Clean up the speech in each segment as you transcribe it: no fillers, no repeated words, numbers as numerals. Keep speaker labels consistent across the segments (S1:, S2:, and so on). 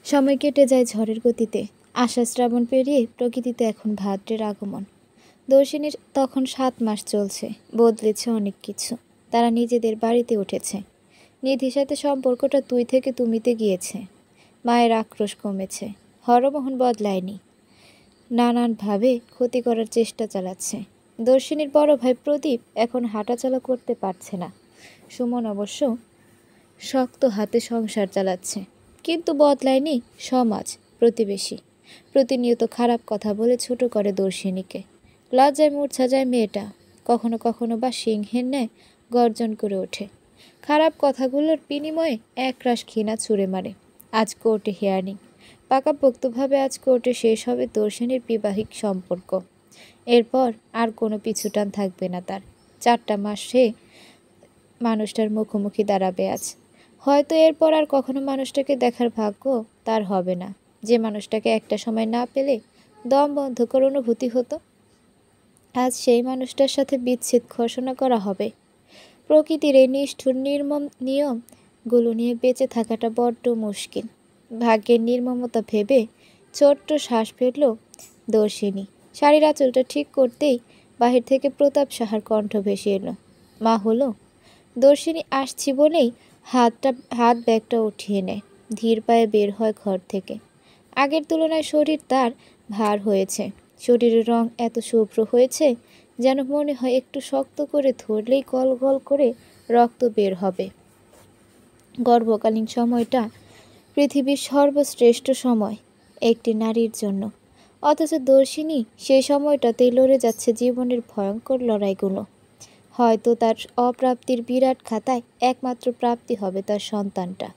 S1: সময় কেটে যায় ঝড়ের গতিতে। আষাঢ় শ্রাবণ পেরিয়ে প্রকৃতিতে এখন ভাদ্রের আগমন। দর্শিনীর তখন 7 মাস চলছে। বদলেছে অনেক কিছু। তারা নিজেদের বাড়িতে উঠেছে। নিধির সাথে সম্পর্কটা তুই থেকে তুমিতে গিয়েছে। মায়ের আক্রোশ কমেছে। হরমোহন বদলায়নি, নানানভাবে ক্ষতি করার চেষ্টা চালাচ্ছে। দর্শিনীর বড় ভাই প্রদীপ এখন হাঁটাচলা করতে পারছে না। সুমন অবশ্য শক্ত হাতে সংসার চালাচ্ছে। কিন্তু বদলায়নি সমাজ, প্রতিবেশী। প্রতিনিয়ত খারাপ কথা বলে ছোট করে দর্শিনীকে। লজ্জায় মূর্ছা যায় মেয়েটা। কখনো কখনো বা সিংহের ন্যায় গর্জন করে ওঠে। খারাপ কথাগুলোর বিনিময়ে একরাশ ঘৃণা ছুঁড়ে মারে। আজ কোর্টে হিয়ারিং। পাকাপোক্তভাবে আজ কোর্টে শেষ হবে দর্শিনীর বিবাহিক সম্পর্ক। এরপর আর কোনো পিছুটান থাকবে না তার। 4টা মাস সে মানুষটার মুখোমুখি দাঁড়াবে আজ। হয়তো এরপর আর কখনো মানুষটাকে দেখার ভাগ্য তার হবে না, যে মানুষটাকে একটা সময় না পেলে দম বন্ধকর অনুভূতি হতো। আজ সেই মানুষটার সাথে বিচ্ছেদ ঘোষণা করা হবে। প্রকৃতির এই নিষ্ঠুর নির্মম নিয়মগুলো নিয়ে বেঁচে থাকাটা বড্ড মুশকিল। ভাগ্যের নির্মমতা ভেবে ছোট্ট শ্বাস ফেলল দর্শিনী। শাড়ির আঁচলটা ঠিক করতেই বাহির থেকে প্রতাপ সাহার কণ্ঠ ভেসে এলো। মা হলো? দর্শিনী আসছি বলেই হাত ব্যাগটা উঠিয়ে নেয়। ধীর পায়ে বের হয় ঘর থেকে। আগের তুলনায় শরীর তার ভার হয়েছে। শরীরের রং এত শুভ্র হয়েছে যেন মনে হয় একটু শক্ত করে ধরলেই গল গল করে রক্ত বের হবে। গর্ভকালীন সময়টা পৃথিবীর সর্বশ্রেষ্ঠ সময় একটি নারীর জন্য। অথচ দর্শিনী সেই সময়টাতেই লড়ে যাচ্ছে জীবনের ভয়ঙ্কর লড়াইগুলো। হয়তো তার অপ্রাপ্তির বিরাট খাতায় একমাত্র প্রাপ্তি হবে তার সন্তানটা।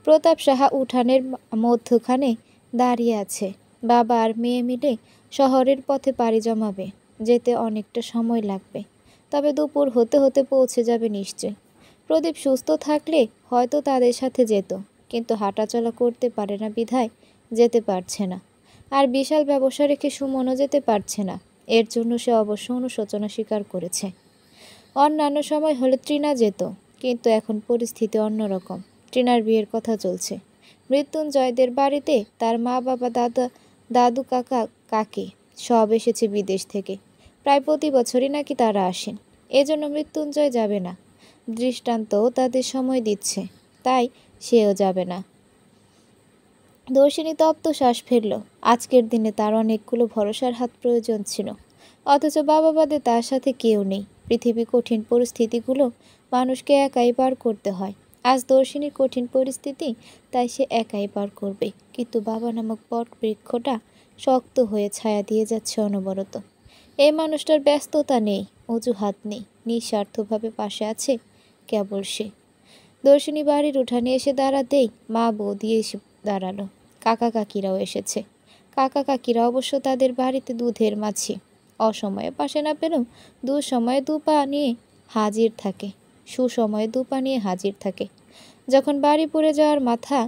S1: প্রতাপ সাহা উঠানের মধ্যখানে দাঁড়িয়ে আছে। বাবা আর মেয়ে মিলে শহরের পথে পাড়ি জমাবে। যেতে অনেকটা সময় লাগবে, তবে দুপুর হতে হতে পৌঁছে যাবে নিশ্চয়। প্রদীপ সুস্থ থাকলে হয়তো তাদের সাথে যেত, কিন্তু হাঁটাচলা করতে পারে না বিধায় যেতে পারছে না। আর বিশাল ব্যবসা রেখে সুমনও যেতে পারছে না। এর জন্য সে অবশ্য অনুশোচনা স্বীকার করেছে। অন্যান্য সময় হলে তৃণা যেত, কিন্তু এখন পরিস্থিতি অন্যরকম। তৃণার বিয়ের কথা চলছে। মৃত্যুঞ্জয়দের বাড়িতে তার মা বাবা দাদু কাকা কাকি সব এসেছে বিদেশ থেকে। প্রায় প্রতি বছরই নাকি তারা আসেন। এজন্য মৃত্যুঞ্জয় যাবে না। দৃষ্টান্তও তাদের সময় দিচ্ছে, তাই সেও যাবে না। দর্শিনী তপ্ত শ্বাস ফেলল। আজকের দিনে তার অনেকগুলো ভরসার হাত প্রয়োজন ছিল, অথচ বাবা বাদে তার সাথে কেউ নেই। পৃথিবী কঠিন পরিস্থিতিগুলো মানুষকে একাই পার করতে হয়। আজ দর্শিনীর কঠিন পরিস্থিতি, তাই সে একাই পার করবে। কিন্তু বাবা নামক বট বৃক্ষটা শক্ত হয়ে ছায়া দিয়ে যাচ্ছে অনবরত। এই মানুষটার ব্যস্ততা নেই, অজুহাত নেই, নিঃস্বার্থভাবে পাশে আছে কেবল সে। দর্শিনী বাড়ির উঠানে এসে দাঁড়াতেই মা বৌদি এসে দাঁড়ালো। কাকা কাকিরাও এসেছে। কাকা কাকিরা অবশ্য তাদের বাড়িতে দুধের মাছি। অসময়ে পাশে না পেলেও দুঃসময়ে দুপা নিয়ে হাজির থাকে। সুসময়ে দুপা নিয়ে হাজির থাকে। যখন বাড়ি পড়ে যাওয়ার মাথা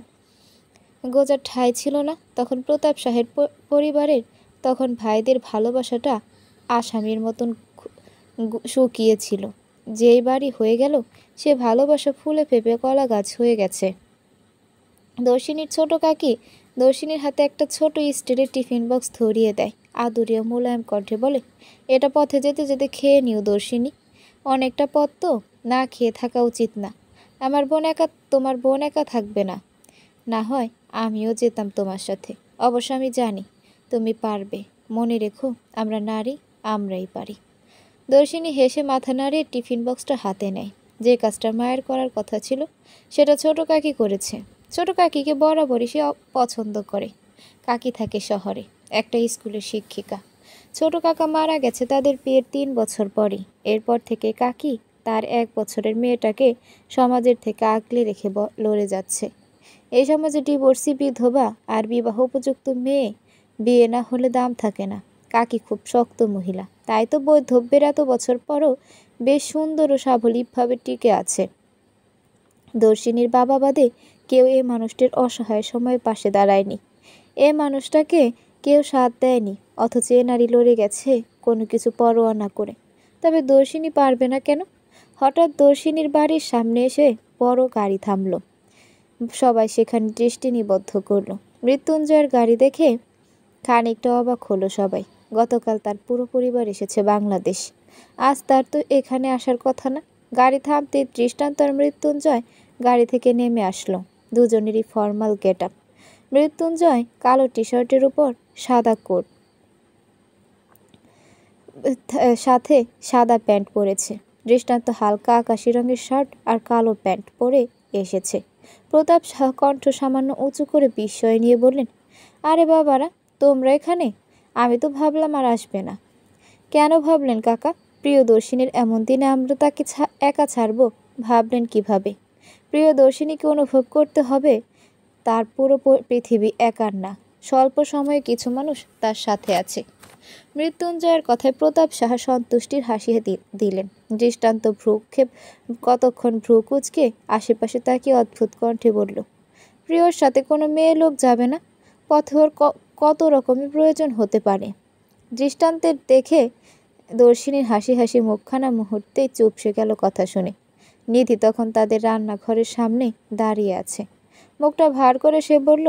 S1: গোজার ঠাঁই ছিল না, তখন প্রতাপ সাহের পরিবারের তখন ভাইদের ভালোবাসাটা আসামির মতন শুকিয়েছিল। যেই বাড়ি হয়ে গেল, সে ভালোবাসা ফুলে ফেপে কলা গাছ হয়ে গেছে। দর্শিনীর ছোট কাকি দর্শিনীর হাতে একটা ছোট স্টিলের টিফিন বক্স ধরিয়ে দেয়। আদুরিয়া মোলায়েম কণ্ঠে বলে, এটা পথে যেতে যেতে খেয়ে নিও দর্শিনী। অনেকটা পথ তো, না খেয়ে থাকা উচিত না। তোমার বোন একা থাকবে না। না হয় আমিও যেতাম তোমার সাথে। অবশ্য আমি জানি তুমি পারবে। মনে রেখো, আমরা নারী, আমরাই পারি। দর্শিনী হেসে মাথা নাড়িয়ে টিফিন বক্সটা হাতে নেয়। যে কাজটা মায়ের করার কথা ছিল সেটা ছোট কাকি করেছে। ছোট কাকিকে বরাবরই সে পছন্দ করে। কাকি থাকে শহরে, একটা স্কুলের শিক্ষিকা। ছোট কাকা মারা গেছে তাদের বিয়ের 3 বছর পরই। এরপর থেকে কাকি তার 1 বছরের মেয়েটাকে সমাজের থেকে আগলে রেখে লড়ে যাচ্ছে। এই সমাজে ডিভোর্সি, বিধবা আর বিবাহ উপযুক্ত মেয়ে বিয়ে না হলে দাম থাকে না। কাকি খুব শক্ত মহিলা, তাই তো বৈধব্যের এত বছর পরও বেশ সুন্দর ও স্বাবলম্বীভাবে টিকে আছে। দর্শিনীর বাবা বাদে কেউ এ মানুষটির অসহায় সময়ে পাশে দাঁড়ায়নি। এ মানুষটাকে কেউ সাথ দেয়নি, অথচ এ নারী লড়ে গেছে কোনো কিছু পরোয়া না করে। তবে দর্শিনী পারবে না কেন? হঠাৎ দর্শিনীর বাড়ির সামনে এসে বড় গাড়ি থামল। সবাই সেখানে দৃষ্টি নিবদ্ধ করলো। মৃত্যুঞ্জয়ের গাড়ি দেখে খানিকটা অবাক হলো সবাই। গতকাল তার পুরো পরিবার এসেছে বাংলাদেশ, আজ তার তো এখানে আসার কথা না। গাড়ি থামতে দৃষ্টান্ত আর মৃত্যুঞ্জয় গাড়ি থেকে নেমে আসলো। দুজনেরই ফর্মাল গেট আপ। মৃত্যুঞ্জয় কালো টি শার্টের উপর সাদা কোট, সাথে সাদা প্যান্ট পরেছে। দৃষ্টান্ত হালকা আকাশি রঙের শার্ট আর কালো প্যান্ট পরে এসেছে। প্রতাপ সাহা কণ্ঠ সামান্য উঁচু করে বিস্ময় নিয়ে বললেন, আরে বাবারা, তোমরা এখানে? আমি তো ভাবলাম আর আসবে না। কেন ভাবলেন কাকা? প্রিয়দর্শিনীর এমন দিনে আমরা তাকে একা ছাড়ব? ভাবলেন কিভাবে? প্রিয়দর্শিনীকে অনুভব করতে হবে তার পুরো পৃথিবী একার না, স্বল্প সময়ে কিছু মানুষ তার সাথে আছে। মৃত্যুঞ্জয়ের কথায় প্রতাপ সাহা সন্তুষ্টির হাসি দিলেন। দৃষ্টান্ত কতক্ষণ ভ্রু কুচকে আশেপাশে তাকিয়ে অদ্ভুত কণ্ঠে বলল, প্রিয়র সাথে কোনো মেয়ে লোক যাবে না? পথে ওর কত রকমের প্রয়োজন হতে পারে। দৃষ্টান্তের দেখে দর্শিনীর হাসি হাসি মুখখানা মুহূর্তেই চুপসে গেল কথা শুনে। নিধি তখন তাদের রান্নাঘরের সামনে দাঁড়িয়ে আছে। মুখটা ভার করে সে বলল,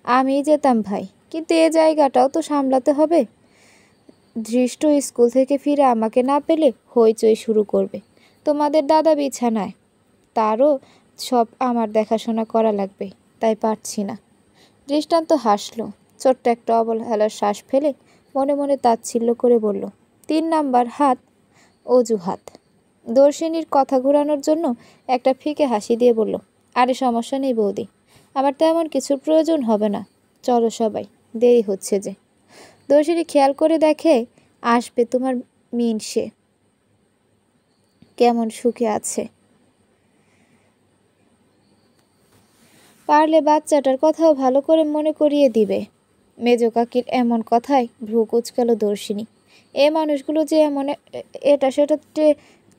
S1: আমিই যেতাম ভাই, কিন্তু এ জায়গাটাও তো সামলাতে হবে। দৃষ্ট স্কুল থেকে ফিরে আমাকে না পেলে হইচই শুরু করবে। তোমাদের দাদা বিছানায়, তারও সব আমার দেখাশোনা করা লাগবে, তাই পারছি না। দৃষ্টান্ত হাসল, ছোট্ট একটা অবহেলার শ্বাস ফেলে মনে মনে তাচ্ছিল্য করে বলল, 3 নাম্বার হাত অজুহাত। দর্শিনীর কথা ঘোরানোর জন্য একটা ফিকে হাসি দিয়ে বলল, আরে সমস্যা নেই বৌদি, আমার তেমন কিছুর প্রয়োজন হবে না। চলো সবাই, দেরি হচ্ছে যে। দর্শিনী খেয়াল করে দেখে আসবে তোমার মিনসে কেমন সুখে আছে। পারলে বাচ্চাটার কথাও ভালো করে মনে করিয়ে দিবে। মেজ কাকির এমন কথায় ভ্রু কুচকালো দর্শিনী। এ মানুষগুলো যে এমন এটা সেটা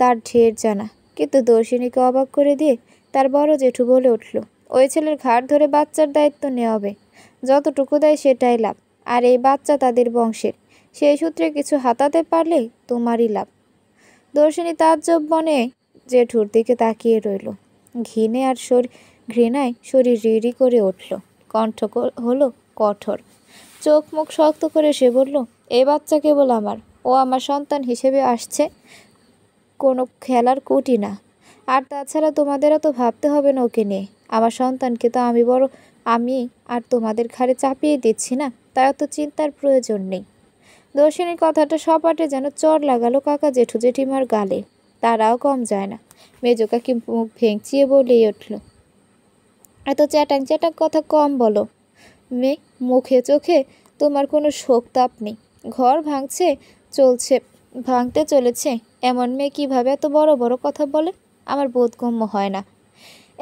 S1: তার ঢের জানা, কিন্তু দর্শিনীকে অবাক করে দিয়ে তার বড় জেঠু বলে উঠল, ওই ছেলের ঘাড় ধরে বাচ্চার দায়িত্ব নেওয়াবে, যতটুকু দেয় সেটাই লাভ। আর এই বাচ্চা তাদের বংশের, সেই সূত্রে কিছু হাতাতে পারলে তোমারই লাভ। দর্শিনী তাজ্জব মনে জেঠুর দিকে তাকিয়ে রইল। ঘৃণায় শরীর রিড়ি করে উঠল, কণ্ঠ হলো কঠোর। চোখ মুখ শক্ত করে সে বলল, এই বাচ্চা কেবল আমার, ও আমার সন্তান হিসেবে আসছে, কোনো খেলার কুটি না। আর তাছাড়া তোমাদেরও তো ভাবতে হবে না ওকে নিয়ে। আমার সন্তানকে তো আমি আর তোমাদের ঘাড়ে চাপিয়ে দিচ্ছি না, তার তো চিন্তার প্রয়োজন নেই। দর্শিনীর কথাটা সপাটে যেন চর লাগালো কাকা জেঠু জেঠিমার গালে। তারাও কম যায় না। মেজ কাকি মুখ ভেঙচিয়ে বলেই উঠল, এত চ্যাটাং চ্যাটাং কথা কম বলো। মেয়ে, মুখে চোখে তোমার কোনো শোক তাপ নেই। ঘর ভাঙতে চলেছে এমন মেয়ে কিভাবে এত বড় বড় কথা বলে? আমার বোধগম্য হয় না।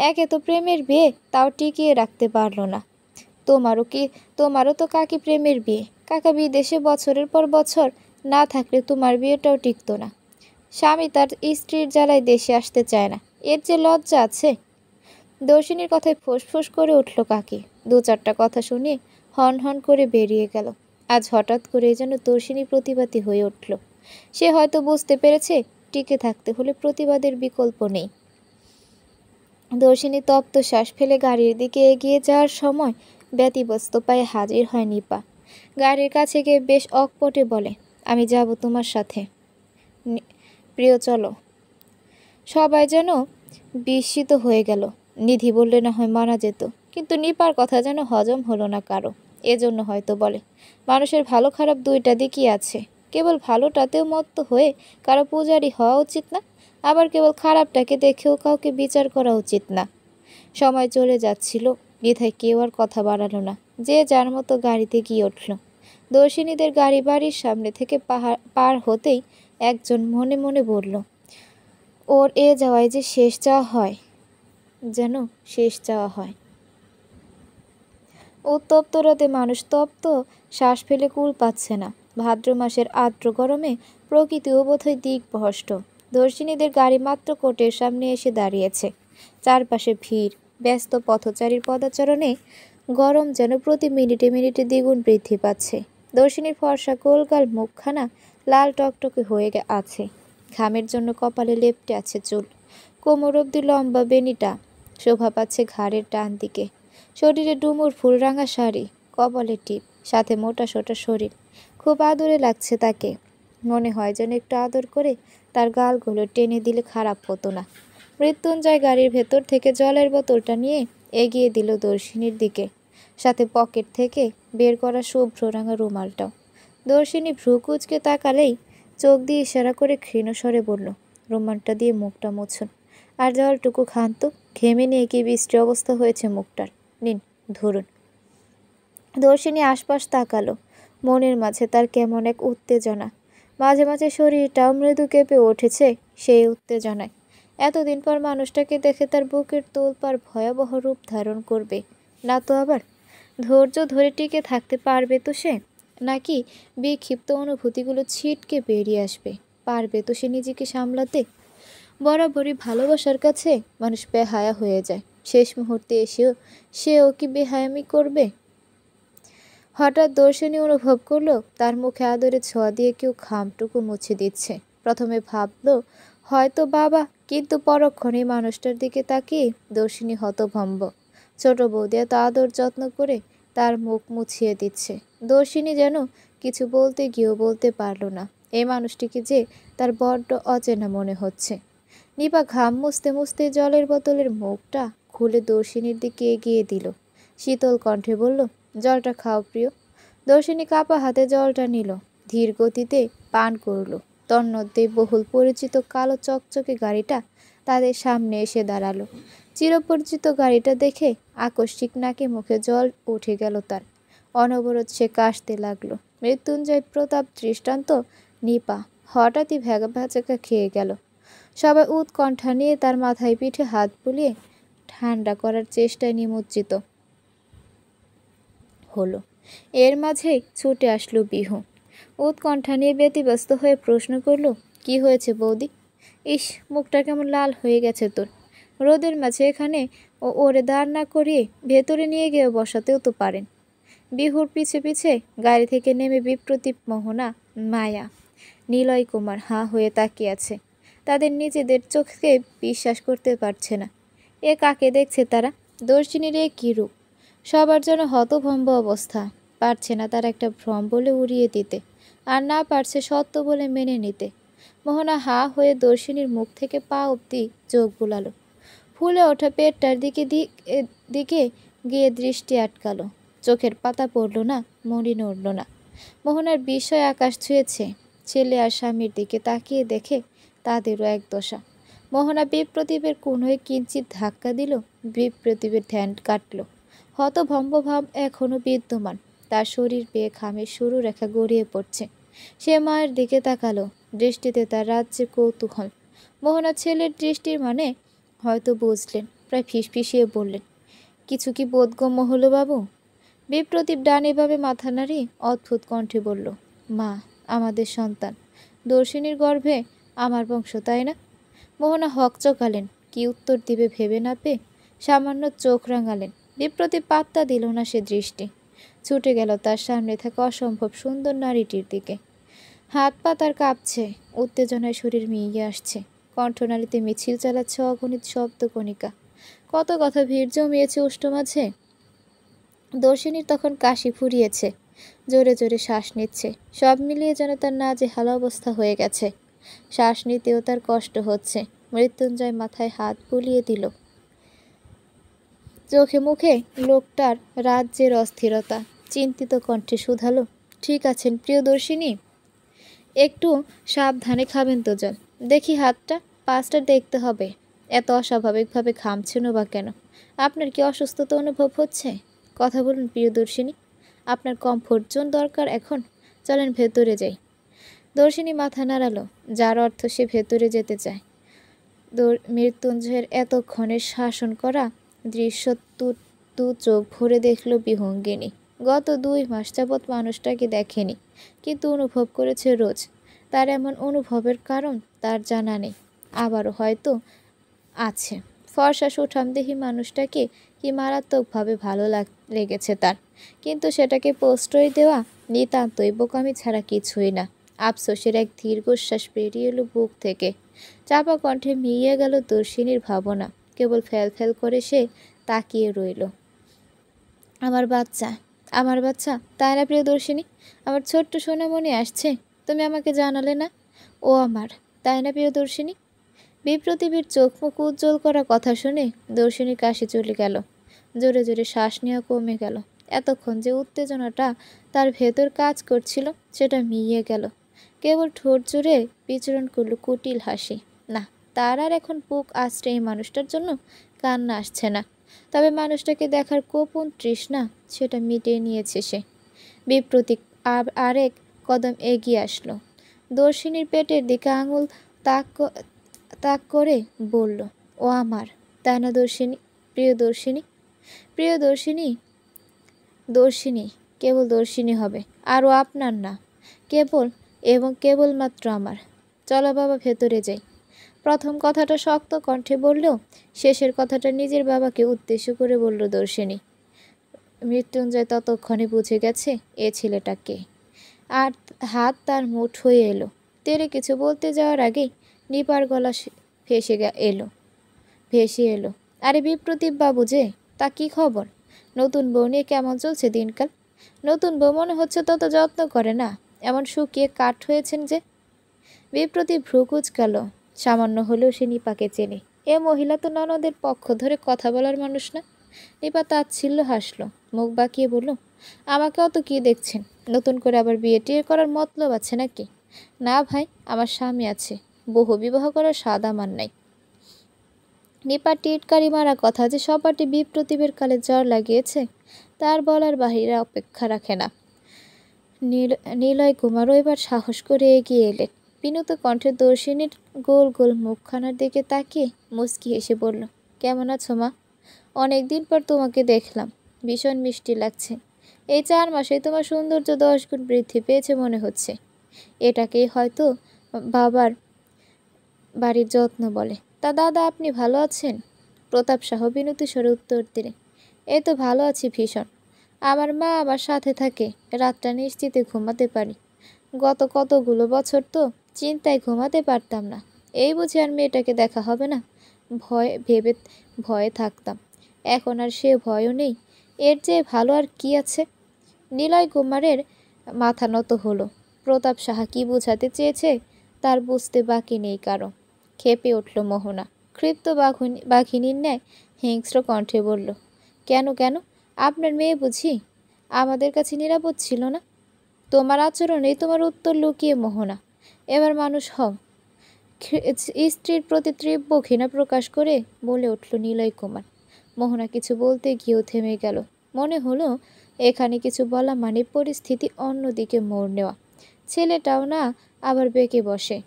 S1: একে তো প্রেমের বিয়ে, তাও টিকিয়ে রাখতে পারলো না। তোমারও তো কাকি প্রেমের বিয়ে। কাকা বিদেশে বছরের পর বছর না থাকলে তোমার বিয়েটাও টিকতো না। স্বামী তার স্ত্রীর জ্বালায় দেশে আসতে চায় না, এর যে লজ্জা আছে। দর্শিনীর কথায় ফোঁস করে উঠল কাকি। 2-4টা কথা শুনে হন হন করে বেরিয়ে গেল। আজ হঠাৎ করে যেন দর্শিনী প্রতিবাদী হয়ে উঠল। সে হয়তো বুঝতে পেরেছে টিকে থাকতে হলে প্রতিবাদের বিকল্প নেই। দর্শিনী তপ্ত শ্বাস ফেলে গাড়ির দিকে এগিয়ে যাওয়ার সময় ব্যতিব্যস্ত পায়ে হাজির হয় নিপা। গাড়ির কাছে গিয়ে বেশ অকপটে বলে, আমি যাব তোমার সাথে। প্রিয় চলো। সবাই যেন বিস্মিত হয়ে গেল। নিধি বললে না হয় মানা যেত, কিন্তু নিপার কথা যেন হজম হলো না কারো। এজন্য হয়তো বলে, মানুষের ভালো খারাপ 2টা দিকই আছে। কেবল ভালোটাতেও মত্ত হয়ে কারো পূজারি হওয়া উচিত না, আবার কেবল খারাপটাকে দেখেও কাউকে বিচার করা উচিত না। সময় চলে যাচ্ছিল, বিধায় কেউ আর কথা বাড়ালো না। যে যার মতো গাড়িতে গিয়ে উঠল। দর্শিনীদের গাড়ি বাড়ির সামনে থেকে পার হতেই একজন মনে মনে বলল, ওর এ যাওয়ায় যে শেষ চাওয়া হয়, যেন শেষ চাওয়া হয়। উত্তপ্ত রাতে মানুষ তপ্ত শ্বাস ফেলে কুল পাচ্ছে না। ভাদ্র মাসের আর্দ্র গরমে প্রকৃতিও বোধহয় দিকভ্রষ্ট। দর্শিনীদের গাড়ি মাত্র কোর্টের সামনে এসে দাঁড়িয়েছে। চারপাশে ভিড়, ব্যস্ত পথচারীর পদাচরণে গরম যেন প্রতি মিনিটে মিনিটে দ্বিগুণ বৃদ্ধি পাচ্ছে। দর্শিনীর ফর্সা গোলগাল মুখখানা লাল টকটকে হয়ে আছে। ঘামের জন্য কপালে লেপ্টে আছে চুল। কোমর অবধি লম্বা বেনিটা শোভা পাচ্ছে ঘাড়ের ডান দিকে। শরীরে ডুমুর ফুলরাঙা শাড়ি, কপালে টিপ, সাথে মোটা সোটা শরীর। খুব আদরে লাগছে তাকে। মনে হয় যেন একটু আদর করে তার গালগুলো টেনে দিলে খারাপ হতো না। মৃত্যুঞ্জয় গাড়ির ভেতর থেকে জলের বোতলটা নিয়ে এগিয়ে দিল দর্শিনীর দিকে, সাথে পকেট থেকে বের করা শুভ্র রাঙা রুমালটাও। দর্শিনী ভ্রু কুঁচকে তাকালেই চোখ দিয়ে ইশারা করে ক্ষীণ স্বরে বলল, রুমালটা দিয়ে মুখটা মুছুন, আর জলটুকু খান তো, ঘেমে নিয়ে কি বৃষ্টি অবস্থা হয়েছে মুখটার, নিন ধরুন। দর্শিনী আশপাশ তাকালো। মনের মাঝে তার কেমন এক উত্তেজনা। মাঝে মাঝে শরীরটাও মৃদু কেঁপে উঠেছে সেই উত্তেজনায়। এতদিন পর মানুষটাকে দেখে তার বুকের তোলপাড় ভয়াবহ রূপ ধারণ করবে না তো আবার? ধৈর্য ধরে টিকে থাকতে পারবে তো সে? নাকি বিক্ষিপ্ত অনুভূতিগুলো ছিটকে বেরিয়ে আসবে? পারবে তো সে নিজেকে সামলাতে? বরাবরই ভালোবাসার কাছে মানুষ বেহায়া হয়ে যায়, শেষ মুহূর্তে এসেও সেও কি বেহায়ামি করবে? হঠাৎ দর্শনী অনুভব করলো তার মুখে আদরে ছোঁয়া দিয়ে কেউ ঘামটুকু মুছে দিচ্ছে। প্রথমে ভাবলো হয়তো বাবা, কিন্তু পরক্ষণেই মানুষটার দিকে তাকিয়ে দর্শনী হতভম্ব। ছোট বৌদি এত আদর যত্ন করে তার মুখ মুছিয়ে দিচ্ছে। দর্শনী যেন কিছু বলতে গিয়েও বলতে পারল না। এই মানুষটিকে যে তার বড্ড অচেনা মনে হচ্ছে। নিপা ঘাম মুছতে মুছতে জলের বোতলের মুখটা খুলে দর্শিনীর দিকে এগিয়ে দিল। শীতল কণ্ঠে বলল, জলটা খাও প্রিয়। দর্শিনী কাপা হাতে জলটা নিল, ধীর গতিতে পান করল। তন্মধ্যে বহুল পরিচিত কালো চকচকে গাড়িটা তাদের সামনে এসে দাঁড়ালো। চিরপরিচিত গাড়িটা দেখে আকস্মিক নাকে মুখে জল উঠে গেল তার। অনবরত সে কাশতে লাগলো। মৃত্যুঞ্জয় প্রতাপ দৃষ্টান্ত নিপা হঠাৎই ভ্যাচাকা খেয়ে গেল। সবাই উৎকণ্ঠা নিয়ে তার মাথায় পিঠে হাত বুলিয়ে ঠান্ডা করার চেষ্টায় নিমজ্জিত হলো। এর মাঝেই ছুটে আসলো বিহু। উৎকণ্ঠা নিয়ে ব্যতিব্যস্ত হয়ে প্রশ্ন করল, কি হয়েছে বৌদি? ইস, মুখটা কেমন লাল হয়ে গেছে তোর। রোদের মাঝে এখানে ওরে দাঁড় না করিয়ে ভেতরে নিয়ে গিয়ে বসাতেও তো পারেন। বিহুর পিছে পিছে গাড়ি থেকে নেমে বিপ্রতীপ, মোহনা, মায়া, নিলয় কুমার হাঁ হয়ে তাকিয়ে আছে। তাদের নিজেদের চোখকে বিশ্বাস করতে পারছে না। এ কাকে দেখছে তারা? দর্শিনীর এ কী রূপ! সবার জন্য হতভম্ব অবস্থা। পারছে না তার একটা ভ্রম বলে উড়িয়ে দিতে, আর না পারছে সত্য বলে মেনে নিতে। মোহনা হাঁ হয়ে দর্শিনীর মুখ থেকে পা অবধি চোখ বুলালো। ফুলে ওঠা পেটটার দিকে গিয়ে দৃষ্টি আটকালো। চোখের পাতা পড়ল না, মরি নড়ল না। মোহনার বিস্ময় আকাশ ছুঁয়েছে। ছেলে আর স্বামীর দিকে তাকিয়ে দেখে তাদেরও এক দশা। মোহনা বিপ্রদীপের কোনোয় কিঞ্চিত ধাক্কা দিল, বিপ্রদীপের ধ্যান কাটল। হতভম্ব ভাব এখনো বিদ্যমান। তার শরীর বেয়ে ঘামের সরু রেখা গড়িয়ে পড়ছে। সে মায়ের দিকে তাকালো, দৃষ্টিতে তার রাজ্যে কৌতূহল। মোহনা ছেলের দৃষ্টির মানে হয়তো বুঝলেন, প্রায় ফিসফিসিয়ে বললেন, কিছু কি বোধগম্য হলো বাবু? বিপ্রদীপ ডানে ভাবে মাথা নাড়িয়ে অদ্ভুত কণ্ঠে বলল, মা, আমাদের সন্তান। দর্শিনীর গর্ভে আমার বংশ, তাই না? মোহনা হকচকালেন, কি উত্তর দিবে ভেবে না পেয়ে সামান্য চোখ রাঙালেন। বিপ্রদীপ পাত্তা দিল না সে দৃষ্টি। ছুটে গেল তার সামনে থাকা অসম্ভব সুন্দর নারীটির দিকে। হাত পা তার কাঁপছে, উত্তেজনায় শরীর মিইয়ে আসছে। কণ্ঠনালীতে মিছিল চালাচ্ছে অগণিত শব্দ কণিকা। কত কথা ভিড় জমিয়েছে উষ্ঠ মাঝে। দর্শিনীর তখন কাশি ফুরিয়েছে, জোরে জোরে শ্বাস নিচ্ছে। সব মিলিয়ে যেন তার নাজেহাল অবস্থা হয়ে গেছে। শ্বাস নিতেও তার কষ্ট হচ্ছে। মৃত্যুঞ্জয় মাথায় হাত বুলিয়ে দিল। চোখে মুখে লোকটার রাজ্যের অস্থিরতা। চিন্তিত কণ্ঠে শুধালো, ঠিক আছেন প্রিয়দর্শিনী? একটু সাবধানে খাবেন তো জল। দেখি হাতটা, পাঁচটা দেখতে হবে। এত অস্বাভাবিকভাবে ঘামছেন বা কেন? আপনার কি অসুস্থতা অনুভব হচ্ছে? কথা বলুন প্রিয়দর্শিনী, আপনার কমফোর্ট জোন দরকার এখন। চলেন ভেতরে যাই। দর্শিনী মাথা নাড়ালো, যার অর্থ সে ভেতরে যেতে চায়। মৃত্যুঞ্জয়ের এতক্ষণের শাসন করা দৃশ্য দু চোখ ভরে দেখল বিহঙ্গিনী। গত 2 মাস যাবৎ মানুষটাকে দেখেনি, কিন্তু অনুভব করেছে রোজ। তার এমন অনুভবের কারণ তার জানা নেই, আবারও হয়তো আছে। ফর্সা সুঠামদেহী মানুষটাকে কি মারাত্মকভাবে ভালো লেগেছে তার, কিন্তু সেটাকে প্রশ্রয় দেওয়া নিতান্তই বোকামি ছাড়া কিছুই না। আফসোসের এক দীর্ঘশ্বাস বেরিয়ে এলো বুক থেকে। চাপা কণ্ঠে মিইয়ে গেল দর্শিনীর ভাবনা, কেবল ফ্যাল ফ্যাল করে সে তাকিয়ে রইল। আমার বাচ্চা, আমার বাচ্চা, তাই না প্রিয়দর্শিনী? আমার ছোট্ট সোনামণি আসছে, তুমি আমাকে জানালে না? ও আমার, তাই না প্রিয়দর্শিনী? বিপ্রতিভীর চোখ মুখ উজ্জ্বল করা কথা শুনে দর্শিনীর কাশি চলে গেল। জোরে জোরে শ্বাস নেওয়া কমে গেল। এতক্ষণ যে উত্তেজনাটা তার ভেতর কাজ করছিল সেটা মিইয়ে গেল। কেবল ঠোঁট জুড়ে বিচরণ করল কুটিল হাসি। না, তার আর এখন বুক আঁচড়ে এই মানুষটার জন্য কান্না আসছে না। তবে মানুষটাকে দেখার গোপন তৃষ্ণা সেটা মিটিয়ে নিয়েছে সে। বিপ্রতীক আরেক কদম এগিয়ে আসলো। দর্শিনীর পেটের দিকে আঙুল তাক তাক করে বলল, ও আমার, তাই না দর্শিনী? প্রিয়দর্শিনী, প্রিয়দর্শিনী, দর্শিনী, কেবল দর্শিনী হবে, আর ও আপনার না, কেবল এবং কেবলমাত্র আমার। চলো বাবা, ভেতরে যাই। প্রথম কথাটা শক্ত কণ্ঠে বললেও শেষের কথাটা নিজের বাবাকে উদ্দেশ্য করে বলল দর্শিনী। মৃত্যুঞ্জয় ততক্ষণে বুঝে গেছে এ ছেলেটা কে, আর হাত তার মুঠ হয়ে এলো। তেরে কিছু বলতে যাওয়ার আগেই নিপার গলা ভেসে এলো। আরে বিপ্রদীপ বাবু যে, তা কি খবর? নতুন বউ নিয়ে কেমন চলছে দিনকাল? নতুন বউ মনে হচ্ছে তত যত্ন করে না, এমন শুকিয়ে কাঠ হয়েছেন যে। বিপ্রদীপ ভ্রু কুঁচকাল। সামান্য হলেও সে নিপাকে চেনে। এ মহিলা তো ননদের পক্ষ ধরে কথা বলার মানুষ না। নিপা তাচ্ছিল্য হাসল, মুখ বাঁকিয়ে বলল, আমাকে অত কি দেখছেন? নতুন করে আবার বিয়ে টিয়ে করার মতলব আছে নাকি? না ভাই, আমার স্বামী আছে, বহু বিবাহ করার স্বাদ আমার নাই। নিপার টিটকারি মারা কথা যে সপাটি বিপ্রতিভের কালে জ্বর লাগিয়েছে তার বলার বাহিরে অপেক্ষা রাখে না। নিলয় কুমারও এবার সাহস করে এগিয়ে এলেন। বিনত কণ্ঠে দর্শিনীর গোল গোল মুখখানার দিকে তাকিয়ে মুচকি হেসে বলল, কেমন আছো মা? অনেক দিন পর তোমাকে দেখলাম, ভীষণ মিষ্টি লাগছে। এই 4 মাসে তোমার সৌন্দর্য 10 গুণ বৃদ্ধি পেয়েছে মনে হচ্ছে। এটাকেই হয়তো বাবার বাড়ির যত্ন বলে। তা দাদা, আপনি ভালো আছেন? প্রতাপ সাহ বিনতি স্বরে উত্তর দিলেন, এই তো ভালো আছি ভীষণ। আমার মা আমার সাথে থাকে, রাতটা নিশ্চিতে ঘুমাতে পারি। গত কতগুলো বছর তো চিন্তায় ঘুমাতে পারতাম না। এই বুঝি আর মেয়েটাকে দেখা হবে না, ভয়ে থাকতাম। এখন আর সে ভয়ও নেই। এর চেয়ে ভালো আর কি আছে? নিলয় কুমারের মাথা নত হলো। প্রতাপ সাহা কি বোঝাতে চেয়েছে তার বুঝতে বাকি নেই কারো। খেপে উঠল মোহনা। ক্ষিপ্ত বাঘিনীর ন্যায় হিংস্র কণ্ঠে বলল, কেন কেন? আপনার মেয়ে বুঝি আমাদের কাছে নিরাপদ ছিল না? তোমার আচরণেই তোমার উত্তর লুকিয়ে মোহনা। এবার মানুষ হও। স্ত্রীর প্রতি তীব্র ঘৃণা প্রকাশ করে বলে উঠল নিলয় কুমার। মোহনা কিছু বলতে গিয়েও থেমে গেল। মনে হলো এখানে কিছু বলা মানে পরিস্থিতি অন্যদিকে মোড় নেওয়া। ছেলেটাও না আবার বেঁকে বসে।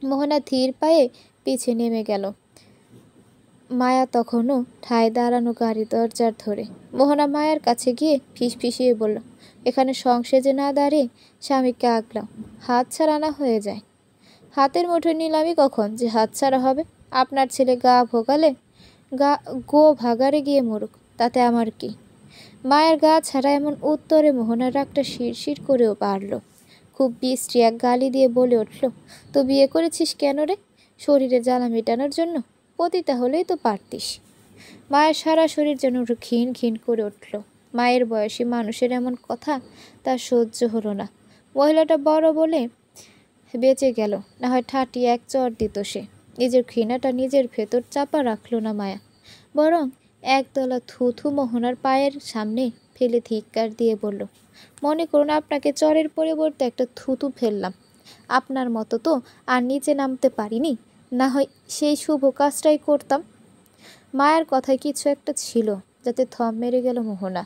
S1: মোহনা ধীর পায়ে পিছে নেমে গেল। মায়া তখনও ঠায় দাঁড়ানো গাড়ি দরজার ধরে। মোহনা মায়ের কাছে গিয়ে ফিসফিসিয়ে বলল, এখানে সংসেজে না দাঁড়িয়ে স্বামীকে আগলাও, হাত ছাড়া না হয়ে যায়। হাতের মুঠোয় নিলামি কখন যে হাত ছাড়া হবে? আপনার ছেলে গো ভাগারে গিয়ে মরুক, তাতে আমার কি? মায়ের গা ছাড়া এমন উত্তরে মোহনার রাগটা শিরশির করেও বাড়ল। খুব বিশ্রী এক গালি দিয়ে বলে উঠল, তো বিয়ে করেছিস কেন রে? শরীরে জ্বালা মেটানোর জন্য? পতিতা হলেই তো পারতিস। মায়ের সারা শরীর যেন ঘিন ঘিন করে উঠল। মায়ের বয়সী মানুষের এমন কথা তার সহ্য হলো না। মহিলাটা বড় বলে বেঁচে গেল, না হয় ঠাটি এক চর দিত সে। নিজের ঘৃণাটা নিজের ভেতর চাপা রাখল না মায়া, বরং একদলা থুথু মোহনার পায়ের সামনে ফেলে ধিক্কার দিয়ে বলল, মনে করুন আপনাকে চরের পরিবর্তে একটা থুতু ফেললাম। আপনার মতো তো আর নিচে নামতে পারিনি, না হয় সেই শুভ কাজটাই করতাম। মায়ের কথায় কিছু একটা ছিল যাতে থম মেরে গেল মোহনা।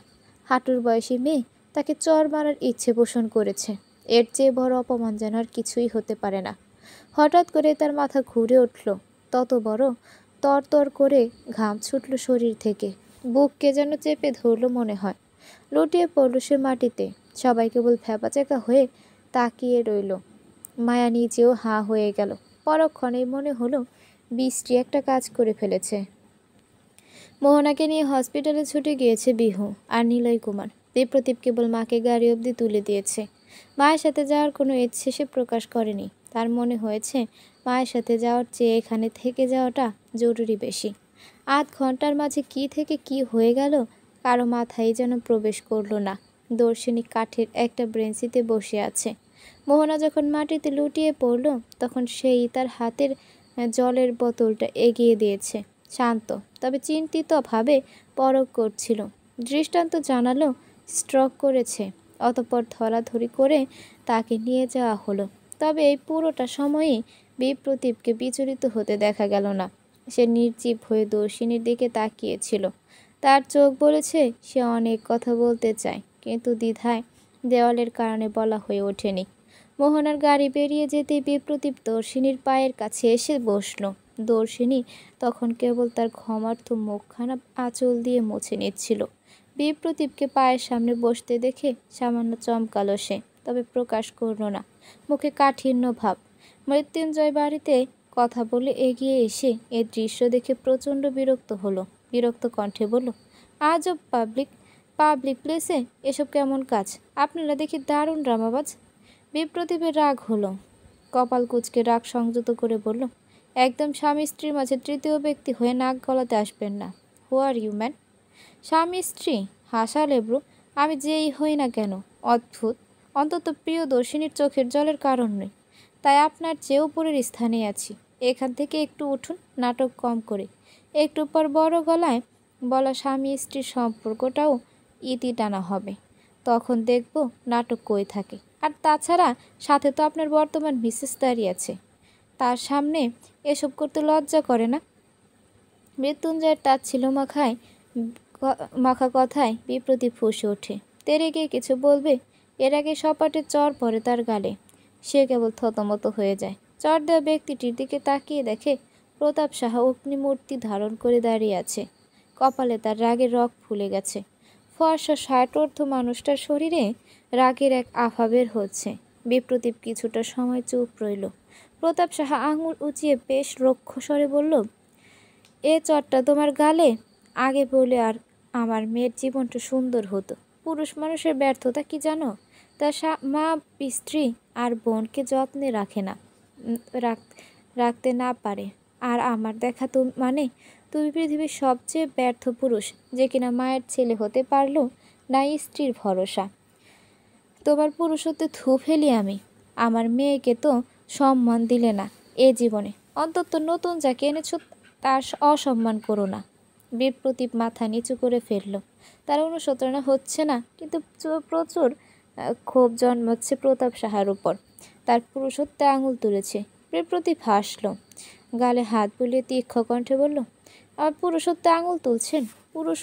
S1: হাঁটুর বয়সী মেয়ে তাকে চর মারার ইচ্ছে পোষণ করেছে, এর চেয়ে বড় অপমান যেন আর কিছুই হতে পারে না। হঠাৎ করে তার মাথা ঘুরে উঠল, তত বড় তরতর করে ঘাম ছুটল শরীর থেকে। বুককে যেন চেপে ধরল মনে হয়। লুটিয়ে পড়ল সে মাটিতে। সবাই কেবল ভ্যাবাচ্যাকা হয়ে তাকিয়ে রইল। মায়া নিজেও হাঁ হয়ে গেল। পরক্ষণেই মনে হলো বৃষ্টি একটা কাজ করে ফেলেছে। মোহনাকে নিয়ে হসপিটালে ছুটে গিয়েছে বিহু আর নিলয় কুমার। বিপ্রদীপ কেবল মাকে গাড়ি অবধি তুলে দিয়েছে। মায়ের সাথে যাওয়ার কোনো ইচ্ছে সে প্রকাশ করেনি। তার মনে হয়েছে মায়ের সাথে যাওয়ার চেয়ে এখানে থেকে যাওয়াটা জরুরি বেশি। আধ ঘন্টার মাঝে কি থেকে কি হয়ে গেল কারো মাথায় যেন প্রবেশ করলো না। দর্শিনী কাঠের একটা ব্রেঞ্চিতে বসে আছে। মোহনা যখন মাটিতে লুটিয়ে পড়ল তখন সেই তার হাতের জলের বোতলটা এগিয়ে দিয়েছে। শান্ত তবে চিন্তিতভাবে পরখ করছিল। দৃষ্টান্ত জানালো স্ট্রোক করেছে। অতঃপর ধরাধরি করে তাকে নিয়ে যাওয়া হলো। তবে এই পুরোটা সময়ই বিপ্রতীপকে বিচলিত হতে দেখা গেল না। সে নির্জীব হয়ে দর্শিনীর দিকে তাকিয়েছিল। তার চোখ বলেছে সে অনেক কথা বলতে চায়, কিন্তু দ্বিধায় দেওয়ালের কারণে বলা হয়ে ওঠেনি। মোহনার গাড়ি বেরিয়ে যেতেই বিপ্রতীপ দর্শিনীর পায়ের কাছে এসে বসল। দর্শিনী তখন কেবল তার ঘমার্থ মুখখানা আঁচল দিয়ে মুছে নিচ্ছিল। বিপ্রতীপকে পায়ের সামনে বসতে দেখে সামান্য চমকালো সে, তবে প্রকাশ করল না। মুখে কাঠিন্য ভাব। মৃত্যুঞ্জয় বাড়িতে কথা বলে এগিয়ে এসে এ দৃশ্য দেখে প্রচণ্ড বিরক্ত হলো। বিরক্ত কণ্ঠে বলল, আজব পাবলিক প্লেসে এসব কেমন কাজ? আপনারা দেখি দারুণ ড্রামাবাজ। বিপ্রতীপের রাগ হলো। কপাল কুঁচকে রাগ সংযত করে বলল, একদম স্বামী স্ত্রীর মাঝে তৃতীয় ব্যক্তি হয়ে নাক গলাতে আসবেন না। হু আর ইউ ম্যান? স্বামী স্ত্রী? হাসা লেব্রু। আমি যেই হই না কেন, অদ্ভুত। অন্তত প্রিয় দর্শিনীর চোখের জলের কারণ নই। তাই আপনার চেয়ে উপরের স্থানে আছি। এখান থেকে একটু উঠুন, নাটক কম করে। একটু পর বড় গলায় বলা স্বামী স্ত্রীর সম্পর্কটাও ইতি টানা হবে। তখন দেখব নাটক কই থাকে। আর তাছাড়া সাথে তো আপনার বর্তমান মিসেস দাঁড়িয়ে আছে। তার সামনে এসব করতে লজ্জা করে না? মৃত্যুঞ্জয়ের তাচ্ছিল মাখা কথায় বিপ্রতীপ ফুঁসে ওঠে। তেরে গিয়ে কিছু বলবে, এর আগে সপাটে চর পড়ে তার গালে। সে কেবল থতমত হয়ে যায়। চর দেওয়া ব্যক্তিটির দিকে তাকিয়ে দেখে প্রতাপ সাহা অগ্নিমূর্তি ধারণ করে দাঁড়িয়ে আছে। কপালে তার রাগের রগ ফুলে গেছে। ফর্সা ষাটোর্ধ্ব মানুষটার শরীরে রাগের এক আভা বের হচ্ছে। বিপ্রতীপ কিছুটা সময় চুপ রইল। প্রতাপ সাহা আঙুল উঁচিয়ে বেশ রুক্ষস্বরে বলল, এ চরটা তোমার গালে আগে বলে আর আমার মেয়ের জীবনটা সুন্দর হতো। পুরুষ মানুষের ব্যর্থতা কি জানো? তার মা, স্ত্রী আর বোনকে যত্নে রাখে না, রাখতে না পারে। আর আমার দেখা মানে তুমি পৃথিবীর সবচেয়ে ব্যর্থ পুরুষ, যে কিনা মায়ের ছেলে হতে পারলো না স্ত্রীর ভরসা। তোমার পুরুষত্বে থু ফেলি আমি। আমার মেয়েকে তো সম্মান দিলে না এ জীবনে। অন্তত নতুন যাকে এনেছো তার অসম্মান করো না। বিপ্রতীপ মাথা নিচু করে ফেলল। তার অনুশোচনা হচ্ছে না, কিন্তু প্রচুর ক্ষোভ জন্মাচ্ছে প্রতাপ সাহার উপর। তার পুরুষত্বে আঙুল তুলেছে। বিপ্রতীপ হাসল, গালে হাত বুলিয়ে তীক্ষ্ণ কণ্ঠে বলল, আমার পুরুষত্বে আঙুল তুলছেন? পুরুষ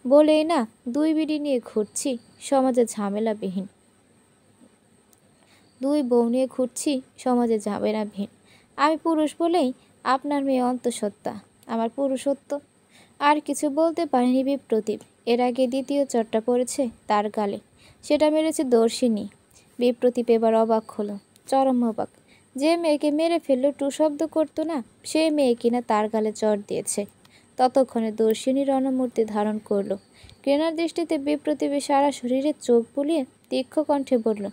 S1: বলেই না 2 বিড়ি নিয়ে ঘুরছি সমাজে ঝামেলাবিহীন। 2 বউ নিয়ে ঘুরছি সমাজে ঝামেলাবিহীন। আমি পুরুষ বলেই আপনার মেয়ে অন্তঃসত্ত্বা। আমার পুরুষত্ব। আর কিছু বলতে পারেনি বিপ্রতীপ। এর আগে দ্বিতীয় চরটা পড়েছে তার গালে। সেটা মেরেছে দর্শিনী। বিপ্রতীপ এবার অবাক হলো, চরম অবাক। যে মেয়েকে মেরে ফেললো টু শব্দ করতো না, সে মেয়ে কিনা তার গালে চর দিয়েছে। ততক্ষণে দর্শিনী রণমূর্তি ধারণ করল। ঘৃণার দৃষ্টিতে বিপ্রতীপের সারা শরীরে চোখ বুলিয়ে তীক্ষ্ণ কণ্ঠে বলল,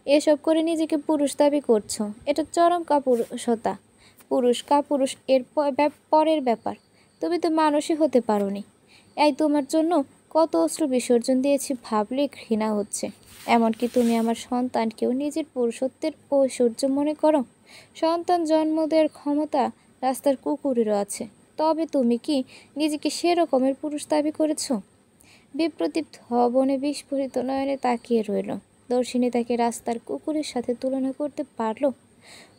S1: এসব করে নিজেকে পুরুষ দাবি করছো? এটা চরম কাপুরুষতা। পুরুষ কাপুরুষ এর পরের ব্যাপার। তুমি তো মানুষই হতে পারোনি। এই তোমার জন্য কত অশ্রু বিসর্জন দিয়েছি ভাবলে ঘৃণা হচ্ছে। এমনকি তুমি আমার সন্তানকেও নিজের পুরুষত্বের ঐশ্বর্য মনে করো। সন্তান জন্ম দেওয়ার ক্ষমতা রাস্তার কুকুরেরও আছে। তবে তুমি কি নিজেকে সেরকমের পুরুষ দাবি করেছ? বিপ্রতীপ ধবনে বিস্ফোরিত নয়নে তাকিয়ে রইল। দর্শিনী তাকে রাস্তার কুকুরের সাথে তুলনা করতে পারল?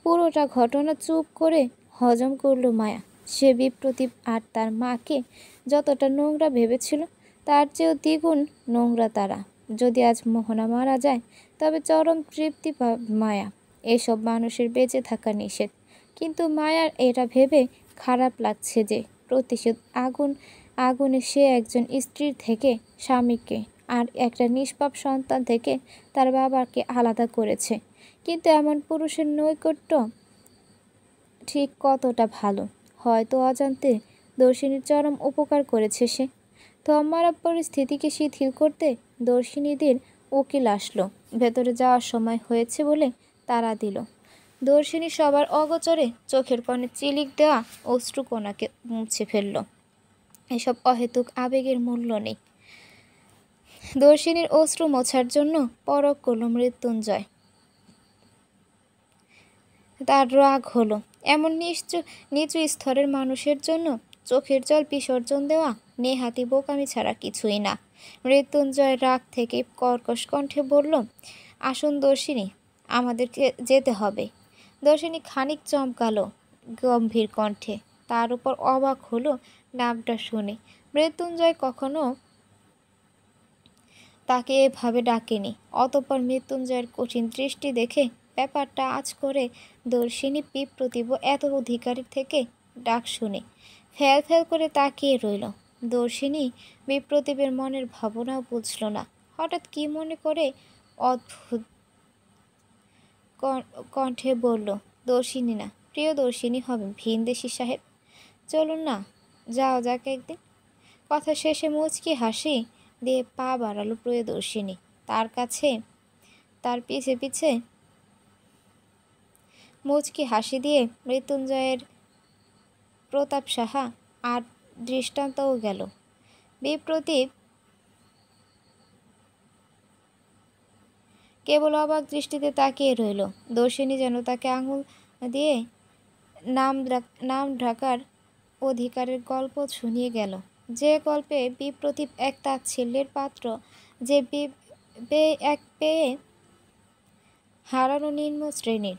S1: পুরোটা ঘটনা চুপ করে হজম করল মায়া। সে বিপ্রতীপ আর তার মাকে যতটা নোংরা ভেবেছিল তার চেয়েও দ্বিগুণ নোংরা তারা। যদি আজ মোহনা মারা যায় তবে চরম তৃপ্তি মায়া। এসব মানুষের বেঁচে থাকা নিষেধ, কিন্তু মায়ার এটা ভেবে খারাপ লাগছে যে প্রতিশোধ আগুনে সে একজন স্ত্রীর থেকে স্বামীকে আর একটা নিষ্পাপ সন্তান থেকে তার বাবাকে আলাদা করেছে। কিন্তু এমন পুরুষের নৈকট্য ঠিক কতটা ভালো? হয়তো অজান্তে দর্শিনীর চরম উপকার করেছে সে। থমারা পরিস্থিতিকে শিথিল করতে দর্শিনীদের উকিল আসলো। ভেতরে যাওয়ার সময় হয়েছে বলে তারা দিল। দর্শিনী সবার অগোচরে চোখের কোণে চিলিক দেওয়া অশ্রুকণাকে মুছে ফেলল। এসব অহেতুক আবেগের মূল্য নেই। দর্শিনীর অশ্রু মোছার জন্য পরখ করল মৃত্যুঞ্জয়। তার রাগ হলো, এমন নিচু স্তরের মানুষের জন্য চোখের জল বিসর্জন দেওয়া নেহাতি বোকামি ছাড়া কিছুই না। মৃত্যুঞ্জয় রাগ থেকে কর্কশ কণ্ঠে বলল, আসুন দর্শিনী, আমাদেরকে যেতে হবে। দর্শিনী খানিক চমকালো গম্ভীর কণ্ঠে, তার উপর অবাক হলো নামটা শুনে। মৃত্যুঞ্জয় কখনো তাকে এভাবে ডাকেনি। অতঃপর মৃত্যুঞ্জয়ের কঠিন দৃষ্টি দেখে ব্যাপারটা আঁচ করে দর্শিনী বিপ্রতিভ এত অধিকারীর থেকে ডাক শুনে ফ্যাল ফ্যাল করে তাকিয়ে রইল। দর্শিনী বিপ্রতিভের মনের ভাবনাও বুঝল না। হঠাৎ কি মনে করে অদ্ভুত কণ্ঠে বলল, দর্শিনী না, প্রিয় দর্শিনী হবে ভিনদেশি সাহেব। চলুন না, যাও যাক একদিন। কথা শেষে মুচকি হাসি দিয়ে পা বাড়ালো প্রিয়দর্শিনী তার কাছে। তার পিছে পিছে মুচকি হাসি দিয়ে মৃত্যুঞ্জয়ের প্রতাপ সাহা আর দৃষ্টান্তও গেল। বিপ্রতীপ কেবল অবাক দৃষ্টিতে তাকিয়ে রইল। দর্শিনী যেন তাকে আঙুল দিয়ে নাম ঢাকার অধিকারের গল্প শুনিয়ে গেল, যে গল্পে বিপ্রতীপ এক তাচ্ছিল্যের পাত্র, যে এক পেয়ে হারানো নিম্ন শ্রেণীর।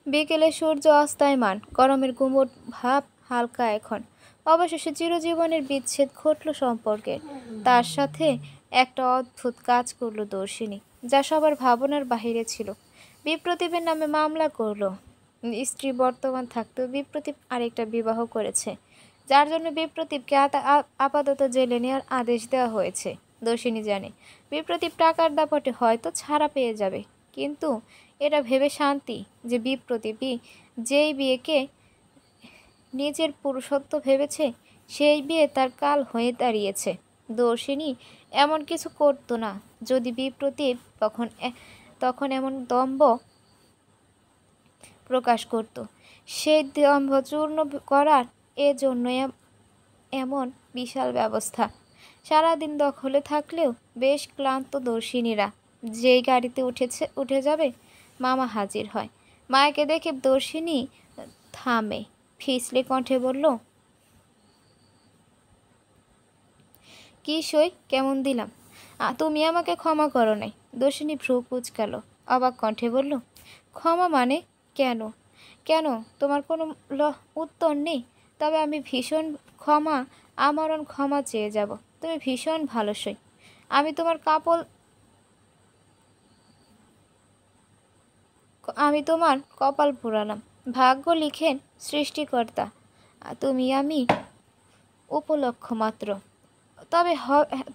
S1: বিকেলে সূর্য অস্তায়মান, গরমের গুমোট ভাব হালকা এখন। অবশেষে চিরজীবনের বিচ্ছেদ ঘটল সম্পর্কের। তার সাথে একটা অদ্ভুত কাজ করল দর্শিনী, যা সবার ভাবনার বাহিরে ছিল। বিপ্রতীপের নামে মামলা করল। স্ত্রী বর্তমান থাকতেও বিপ্রতীপ আরেকটা বিবাহ করেছে, যার জন্য বিপ্রতীপকে আপাতত জেলে নেওয়ার আদেশ দেওয়া হয়েছে। দর্শিনী জানে বিপ্রতীপ টাকার দাপটে হয়তো ছাড়া পেয়ে যাবে, কিন্তু এটা ভেবে শান্তি যে বিপ্রতীপই যেই বিয়েকে নিজের পুরুষত্ব ভেবেছে, সেই বিয়ে তার কাল হয়ে দাঁড়িয়েছে। দর্শিনী এমন কিছু করতো না যদি বিপ্রতীপ তখন এমন দম্ভ প্রকাশ করত। সেই দম্ভ চূর্ণ করার এজন্য এমন বিশাল ব্যবস্থা। সারাদিন দখলে থাকলেও বেশ ক্লান্ত দর্শিনীরা। যেই গাড়িতে উঠে যাবে, মামা হাজির হয়। মায়াকে দেখে দর্শিনী থামে, ফিসলে কণ্ঠে বলল, কি সই, কেমন দিলাম? তুমি আমাকে ক্ষমা করো নাই। দর্শিনী ভ্রু কুঁচকাল, অবাক কণ্ঠে বলল, ক্ষমা মানে? কেন কেন তোমার কোনো উত্তর নেই? তবে আমি ভীষণ আমরণ ক্ষমা চেয়ে যাব। তুমি ভীষণ ভালো সই। আমি তোমার কপাল পোড়ালাম। ভাগ্য লিখেন সৃষ্টিকর্তা, তুমি আমি উপলক্ষ মাত্র।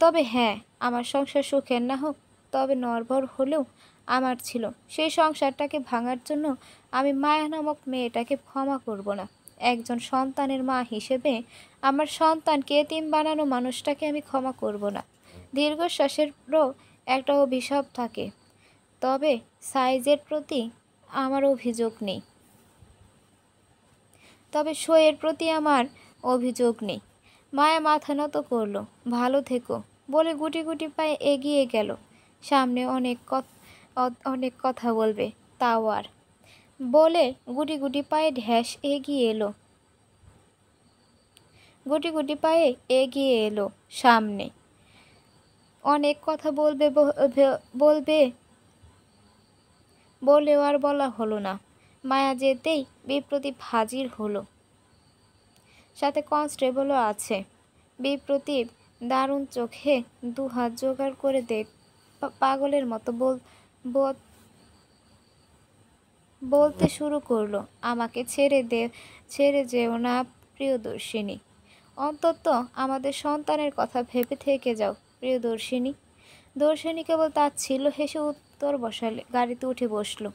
S1: তবে হ্যাঁ, আমার সংসার সুখের না হোক, তবে নড়বড় হলেও আমার ছিল। সেই সংসারটাকে ভাঙার জন্য আমি মায়া নামক মেয়েটাকে ক্ষমা করব না। একজন সন্তানের মা হিসেবে আমার সন্তানকে এতিম বানানো মানুষটাকে আমি ক্ষমা করব না। দীর্ঘশ্বাসেরও একটা অভিশাপ থাকে, তবে সাইজের প্রতি আমার অভিযোগ নেই। তবে সইয়ের প্রতি আমার অভিযোগ নেই। মায়া মাথা নত করল। ভালো থেকো বলে গুটি গুটি পায়ে এগিয়ে গেল। সামনে অনেক কথা বলবে, তাও আর বলে গুটি গুটি পায়ে ঢ্যাস এগিয়ে এলো। গুটি গুটি পায়ে এগিয়ে এলো সামনে। অনেক কথা বলবে বলেও আর বলা হলো না। মায়া যেতেই বিপ্রতীপ হাজির হলো, সাথে কনস্টেবলও আছে। বিপ্রতীপ দারুণ চোখে দুহাত জোগাড় করে পাগলের মতো বলতে শুরু করলো, আমাকে ছেড়ে যেও না প্রিয়দর্শিনী। অন্তত আমাদের সন্তানের কথা ভেবে থেকে যাও প্রিয়দর্শিনী। দর্শিনী কেবল তাচ্ছিল্য হেসে উত্তর বসালে গাড়িতে উঠে বসলো।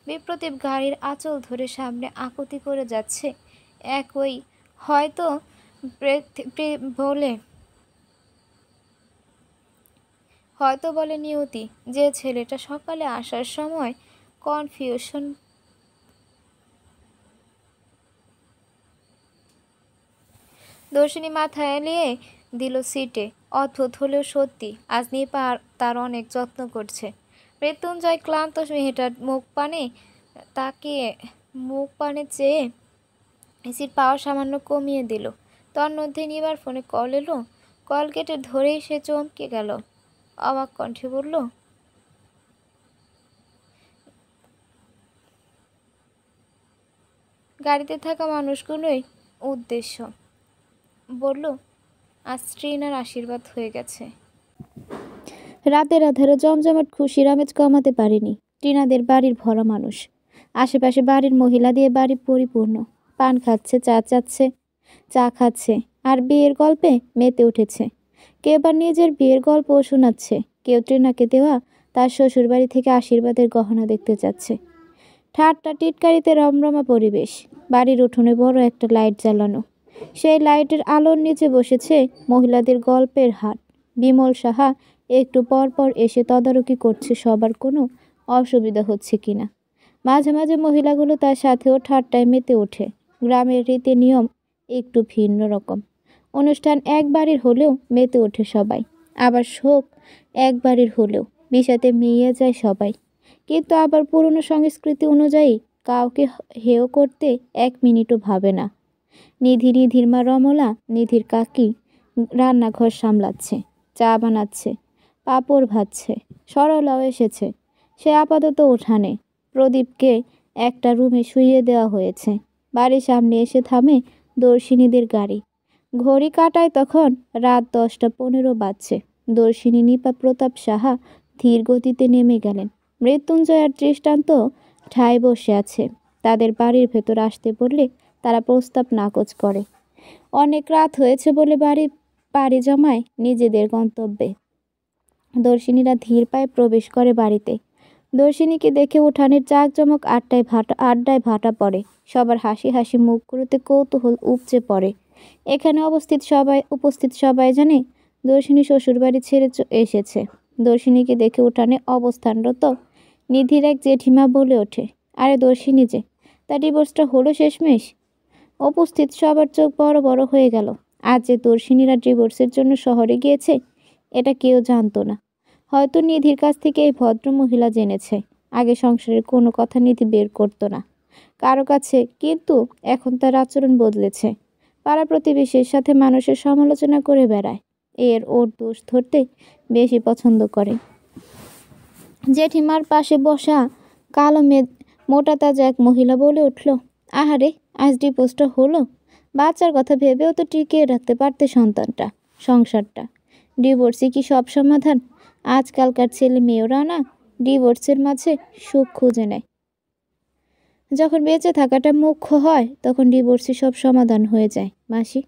S1: বিপ্রতীপ গাড়ির আঁচল ধরে সামনে আকুতি করে যাচ্ছে। একই হয়তো বলে হয়তো বলে নিয়তি, যে ছেলেটা সকালে আসার সময় কনফিউশন দর্শিনী মাথায় এলিয়ে দিল সিটে। অদ্ভুত হলেও সত্যি, আজ নিপা তার অনেক যত্ন করছে। মৃত্যুঞ্জয় ক্লান্ত মেয়েটার তাকিয়ে মুখ পানে চেয়ে এসির পাওয়ার সামান্য কমিয়ে দিল। তন্মধ্যে নিবার ফোনে কল এলো। কল কেটে ধরেই সে চমকে গেল। অবাক কণ্ঠে বলল, গাড়িতে থাকা মানুষগুলোই উদ্দেশ্য। বলল, আজ ট্রিনার আশীর্বাদ হয়ে গেছে। রাতের আধারে জমজমাট খুশির আমেজ কমাতে পারেনি। ট্রিনাদের বাড়ির ভরা মানুষ। আশেপাশে বাড়ির মহিলা দিয়ে বাড়ি পরিপূর্ণ। পান খাচ্ছে, চা খাচ্ছে, আর বিয়ের গল্পে মেতে উঠেছে। কেউ বা নিজের বিয়ের গল্পও শোনাচ্ছে, কেউ ট্রিনাকে দেওয়া তার শ্বশুরবাড়ি থেকে আশীর্বাদের গহনা দেখতে যাচ্ছে। ঠাট্টা টিটকারিতে রমরমা পরিবেশ। বাড়ির উঠোনে বড় একটা লাইট জ্বালানো। সেই লাইটের আলোর নিচে বসেছে মহিলাদের গল্পের হাট। বিমল সাহা একটু পর পর এসে তদারকি করছে সবার কোনো অসুবিধা হচ্ছে কিনা। মাঝে মাঝে মহিলাগুলো তার সাথেও ঠাট্টায় মেতে ওঠে। গ্রামের রীতি নিয়ম একটু ভিন্ন রকম। অনুষ্ঠান এক বাড়ির হলেও মেতে ওঠে সবাই, আবার শোক এক বাড়ির হলেও বিষাদে মিইয়ে যায় সবাই। কিন্তু আবার পুরনো সংস্কৃতি অনুযায়ী কাউকে হেয় করতে এক মিনিটও ভাবে না। নিধির মা রমলা, নিধির কাকি রান্নাঘর সামলাচ্ছে, চা বানাচ্ছে, পাঁপড় ভাজছে। সরলাও এসেছে, সে আপাতত উঠানে। প্রদীপকে একটা রুমে শুইয়ে দেওয়া হয়েছে। বাড়ির সামনে এসে থামে দর্শিনীদের গাড়ি। ঘড়ি কাটায় তখন রাত 10টা 15 বাজছে। দর্শিনী নিপা প্রতাপ সাহা ধীর গতিতে নেমে গেলেন। মৃত্যুঞ্জয় আর দৃষ্টান্ত ঠায় বসে আছে। তাদের বাড়ির ভেতর আসতে বললে তারা প্রস্তাব নাকচ করে। অনেক রাত হয়েছে বলে পাড়ি জমায় নিজেদের গন্তব্যে। দর্শিনীরা ধীর পায়ে প্রবেশ করে বাড়িতে। দর্শিনীকে দেখে উঠানের জাঁকজমক আড্ডায় ভাটা পড়ে। সবার হাসি হাসি মুখগুলোতে কৌতূহল উপচে পড়ে। এখানে উপস্থিত সবাই জানে দর্শিনী শ্বশুরবাড়ি ছেড়ে এসেছে। দর্শিনীকে দেখে উঠানে অবস্থানরত নিধির এক জেঠিমা বলে ওঠে, আরে দর্শিনী যে, তার ডিভোর্সটা হলো শেষমেশ। উপস্থিত সবার চোখ বড় বড় হয়ে গেল। আজ যে দর্শিনীরা ডিভোর্সের জন্য শহরে গিয়েছে এটা কেউ জানতো না। হয়তো নিধির কাছ থেকে এই ভদ্র মহিলা জেনেছে। আগে সংসারের কোনো কথা নিধি বের করতো না কারো কাছে, কিন্তু এখন তার আচরণ বদলেছে। পাড়া প্রতিবেশীর সাথে মানুষের সমালোচনা করে বেড়ায়। ওর দোষ ধরতে বেশি পছন্দ করে। জেঠিমার পাশে বসা কালো মোটা তাজা এক মহিলা বলে উঠল, আহারে, আজ ডিভোর্সটা হলো। বাচ্চার কথা ভেবেও তো টিকিয়ে রাখতে পারতে সন্তানটা, সংসারটা। ডিভোর্সই কি সব সমাধান? আজকালকার ছেলে মেয়েরা না ডিভোর্সের মাঝে সুখ খুঁজে নেয়। যখন বেঁচে থাকাটা মুখ্য হয় তখন ডিভোর্সই সব সমাধান হয়ে যায় মাসি।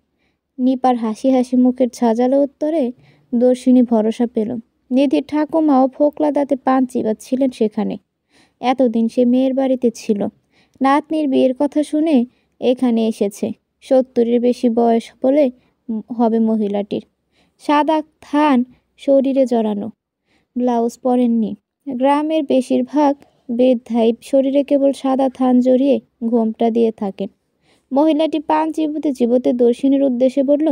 S1: নিপার হাসি হাসি মুখের ঝাঁঝালো উত্তরে দর্শিনী ভরসা পেল। নিধির ঠাকুমাও ফোকলা দাঁতে পান চিবাচ্ছিলেন সেখানে। এতদিন সে মেয়ের বাড়িতে ছিল। নাতনির বিয়ের কথা শুনে এখানে এসেছে। 70-এর বেশি বয়স বলে হবে মহিলাটির। সাদা থান শরীরে জড়ানো, ব্লাউজ পরেননি। গ্রামের বেশিরভাগ বৃদ্ধাই শরীরে কেবল সাদা থান জড়িয়ে ঘোমটা দিয়ে থাকেন। মহিলাটি পান চিবোতে চিবোতে দর্শিনীর উদ্দেশ্যে বলল,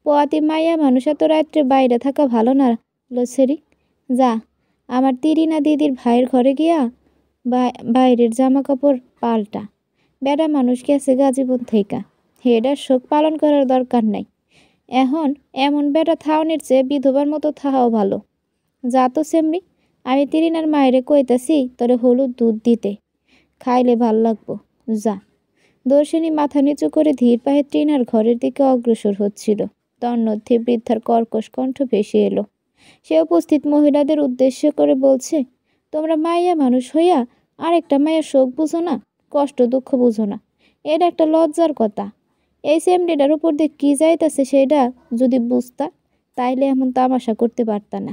S1: পোয়াতি মাইয়া মানুষ এত রাত্রে বাইরে থাকা ভালো না লছেরি। যা, আমার তিরিনা দিদির ভাইয়ের ঘরে গিয়া বাইরের জামা কাপড় পাল্টা। বেড়া মানুষ গেছে গাজীবন থেইকা, হেডার শোক পালন করার দরকার নাই। এখন এমন বেড়া থাওনের চেয়ে বিধবার মতো থাহাও ভালো। যা তো সেমনি, আমি তিরিনার মায়েরে কইতাছি তোরে হলুদ দুধ দিতে, খাইলে ভাল লাগবো, যা। দর্শিনী মাথা নিচু করে ধীর পায়ে ট্রিনার ঘরের দিকে অগ্রসর হচ্ছিল। তন্মধ্যে বৃদ্ধার কর্কশ কণ্ঠ ভেসে এলো। সে উপস্থিত মহিলাদের উদ্দেশ্য করে বলছে, তোমরা মাইয়া মানুষ হইয়া আরেকটা মায়ের শোক বুঝো না, কষ্ট দুঃখ বুঝো না। এটা একটা লজ্জার কথা। এই সেমডিটার উপর দিয়ে কি যাইতেছে সেটা যদি বুঝতা তাইলে এমন তামাশা করতে পারতা না।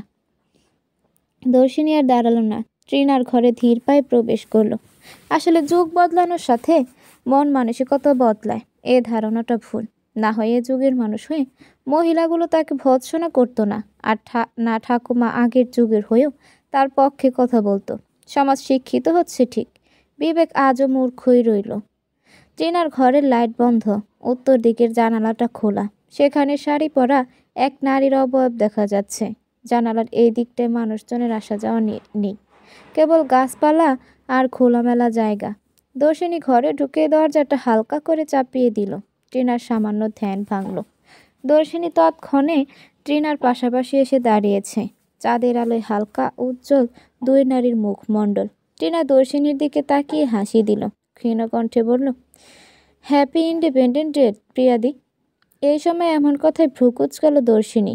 S1: দর্শিনী আর দাঁড়ালো না, ট্রিনার ঘরে ধীর পায়ে প্রবেশ করলো। আসলে যুগ বদলানোর সাথে মন মানসিকতা বদলায়, এ ধারণাটা ভুল। না হয় এ যুগের মানুষ হয়ে মহিলাগুলো তাকে ভৎসনা করতো না। আর না ঠাকুমা আগের যুগের হয়েও তার পক্ষে কথা বলতো। সমাজ শিক্ষিত হচ্ছে ঠিক, বিবেক আজও মূর্খই রইল। ট্রিনার ঘরের লাইট বন্ধ, উত্তর দিকের জানালাটা খোলা। সেখানে শাড়ি পরা এক নারীর অবয়ব দেখা যাচ্ছে। জানালার এই দিকটায় মানুষজনের আসা যাওয়া নেই, কেবল গাছপালা আর খোলামেলা জায়গা। দর্শিনী ঘরে ঢুকে দরজাটা হালকা করে চাপিয়ে দিল। ট্রিনার সামান্য ধ্যান ভাঙল। দর্শিনী তৎক্ষণে ট্রিনার পাশাপাশি এসে দাঁড়িয়েছে। চাঁদের আলোয় হালকা উজ্জ্বল দুই নারীর মুখমণ্ডল। ট্রিনা দর্শিনীর দিকে তাকিয়ে হাসি দিল, ক্ষীণ কণ্ঠে বলল, হ্যাপি ইন্ডিপেন্ডেন্ট ডে প্রিয়াদি। এই সময় এমন কথায় ভ্রু কুঁচকাল দর্শিনী।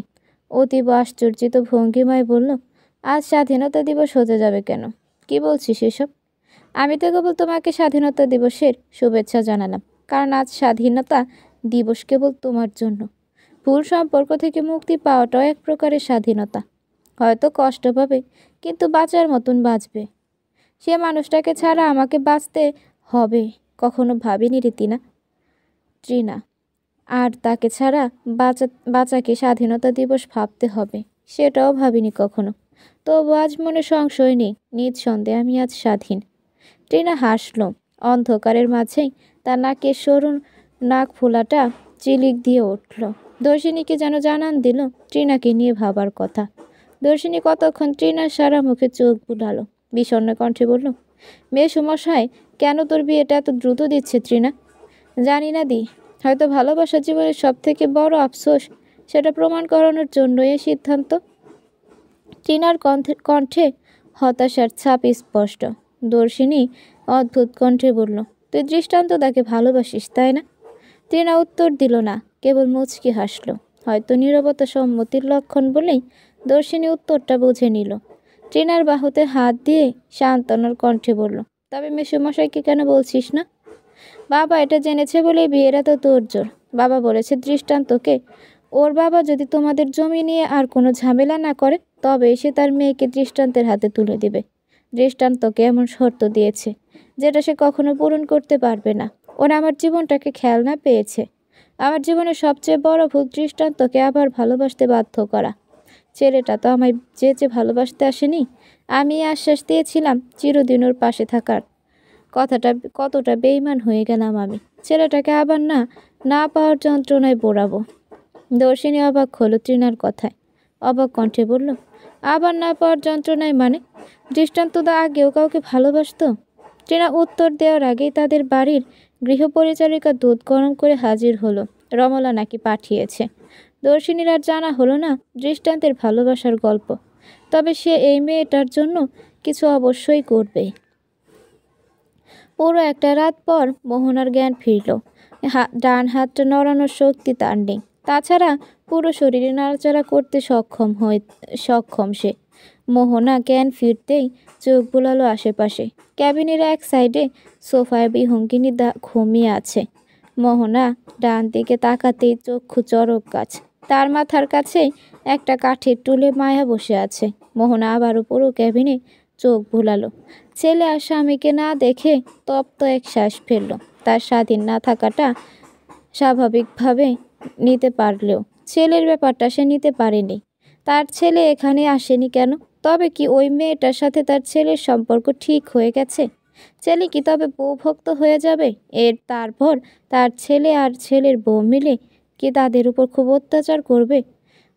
S1: অতীব আশ্চর্যিত ভঙ্গিমায় বলল, আজ স্বাধীনতা দিবস হতে যাবে কেন? কি বলছিস এসব? আমি তো কেবল তোমাকে স্বাধীনতা দিবসের শুভেচ্ছা জানালাম, কারণ আজ স্বাধীনতা দিবস কেবল তোমার জন্য। ভুল সম্পর্ক থেকে মুক্তি পাওয়াটাও এক প্রকারের স্বাধীনতা। হয়তো কষ্ট পাবে, কিন্তু বাঁচার মতন বাঁচবে। সে মানুষটাকে ছাড়া আমাকে বাঁচতে হবে কখনো ভাবিনি রীতিনা। ট্রিনা, আর তাকে ছাড়া বাঁচাকে স্বাধীনতা দিবস ভাবতে হবে সেটাও ভাবিনি কখনো। তবু আজ মনে সংশয় নেই, নিঃসন্দেহে আমি আজ স্বাধীন। ট্রিনা হাসল। অন্ধকারের মাঝেই তার নাকের সরু নাক ফোলাটা চিলিক দিয়ে উঠল। দর্শিনীকে যেন জানান দিল ট্রিনাকে নিয়ে ভাবার কথা। দর্শিনী কতক্ষণ ট্রিনার সারা মুখে চোখ বুলালো, বিষণ্ণ কণ্ঠে বলল, মেয়ে সমস্যায় কেন তোর বিয়েটা এত দ্রুত দিচ্ছে ট্রিনা? জানি না দি, হয়তো ভালোবাসা জীবনের সব থেকে বড় আফসোস, সেটা প্রমাণ করানোর জন্য এই সিদ্ধান্ত। ট্রিনার কণ্ঠে হতাশার ছাপ স্পষ্ট। দর্শিনী অদ্ভুত কণ্ঠে বলল, তুই দৃষ্টান্ত তাকে ভালোবাসিস তাই না? ট্রিনা উত্তর দিল না, কেবল মুচকি হাসল। হয়তো নীরবতা সম্মতির লক্ষণ বলেই দর্শিনী উত্তরটা বুঝে নিল। ট্রিনার বাহুতে হাত দিয়ে সান্ত্বনার কণ্ঠে বলল, তবে মেসোমশাইকে কেন বলছিস না? বাবা এটা জেনেছে বলেই বিয়ের এত তোড়জোড়। বাবা বলেছে দৃষ্টান্তকে ওর বাবা যদি তোমাদের জমি নিয়ে আর কোনো ঝামেলা না করে তবে সে তার মেয়েকে দৃষ্টান্তের হাতে তুলে দিবে। দৃষ্টান্তকে এমন শর্ত দিয়েছে যেটা সে কখনো পূরণ করতে পারবে না। ওরা আমার জীবনটাকে খেলনা পেয়েছে। আমার জীবনের সবচেয়ে বড় ভুল দৃষ্টান্তকে আবার ভালোবাসতে বাধ্য করা। ছেলেটা তো আমায় যে ভালোবাসতে আসেনি। আমি আশ্বাস দিয়েছিলাম চিরদিন ওর পাশে থাকার। কথাটা কতটা বেইমান হয়ে গেলাম আমি। ছেলেটাকে আবার না পাওয়ার যন্ত্রণায় পোড়াবো। দর্শিনী অবাক হলো ট্রিনার কথায়। অবাক কণ্ঠে বলল, আবার না পাওয়ার যন্ত্রণায় মানে? দৃষ্টান্ত তো আগেও কাউকে ভালোবাসতো। ট্রিনা উত্তর দেওয়ার আগেই তাদের বাড়ির গৃহপরিচারিকা দুধ গরম করে হাজির হলো। রমলা নাকি পাঠিয়েছে। দর্শিনীর আর জানা হলো না দৃষ্টান্তের ভালোবাসার গল্প। তবে সে এই মেয়েটার জন্য কিছু অবশ্যই করবে। পুরো একটা রাত পর মোহনার জ্ঞান ফিরল। ডান হাতটা নড়ানোর শক্তি তার নেই। তাছাড়া পুরো শরীরে নাড়াচাড়া করতে সক্ষম সে। মোহনা জ্ঞান ফিরতেই চোখ বুলালো আশেপাশে। ক্যাবিনের এক সাইডে সোফায় বিহঙ্গিনী ঘুমিয়ে আছে। মোহনা ডান দিকে তাকাতেই চক্ষু চড়ক গাছ। তার মাথার কাছেই একটা কাঠের টুলে মায়া বসে আছে। মোহনা আবারও পুরো ক্যাবিনে চোখ বুলালো। ছেলে আর স্বামীকে না দেখে তপ্ত এক শ্বাস ফেলল। তার স্বাধীন না থাকাটা স্বাভাবিকভাবে নিতে পারলেও ছেলের ব্যাপারটা সে নিতে পারেনি। তার ছেলে এখানে আসেনি কেন? তবে কি ওই মেয়েটার সাথে তার ছেলের সম্পর্ক ঠিক হয়ে গেছে? ছেলে কি তবে বউভক্ত হয়ে যাবে? তারপর তার ছেলে আর ছেলের বউ মিলে কি তাদের উপর খুব অত্যাচার করবে?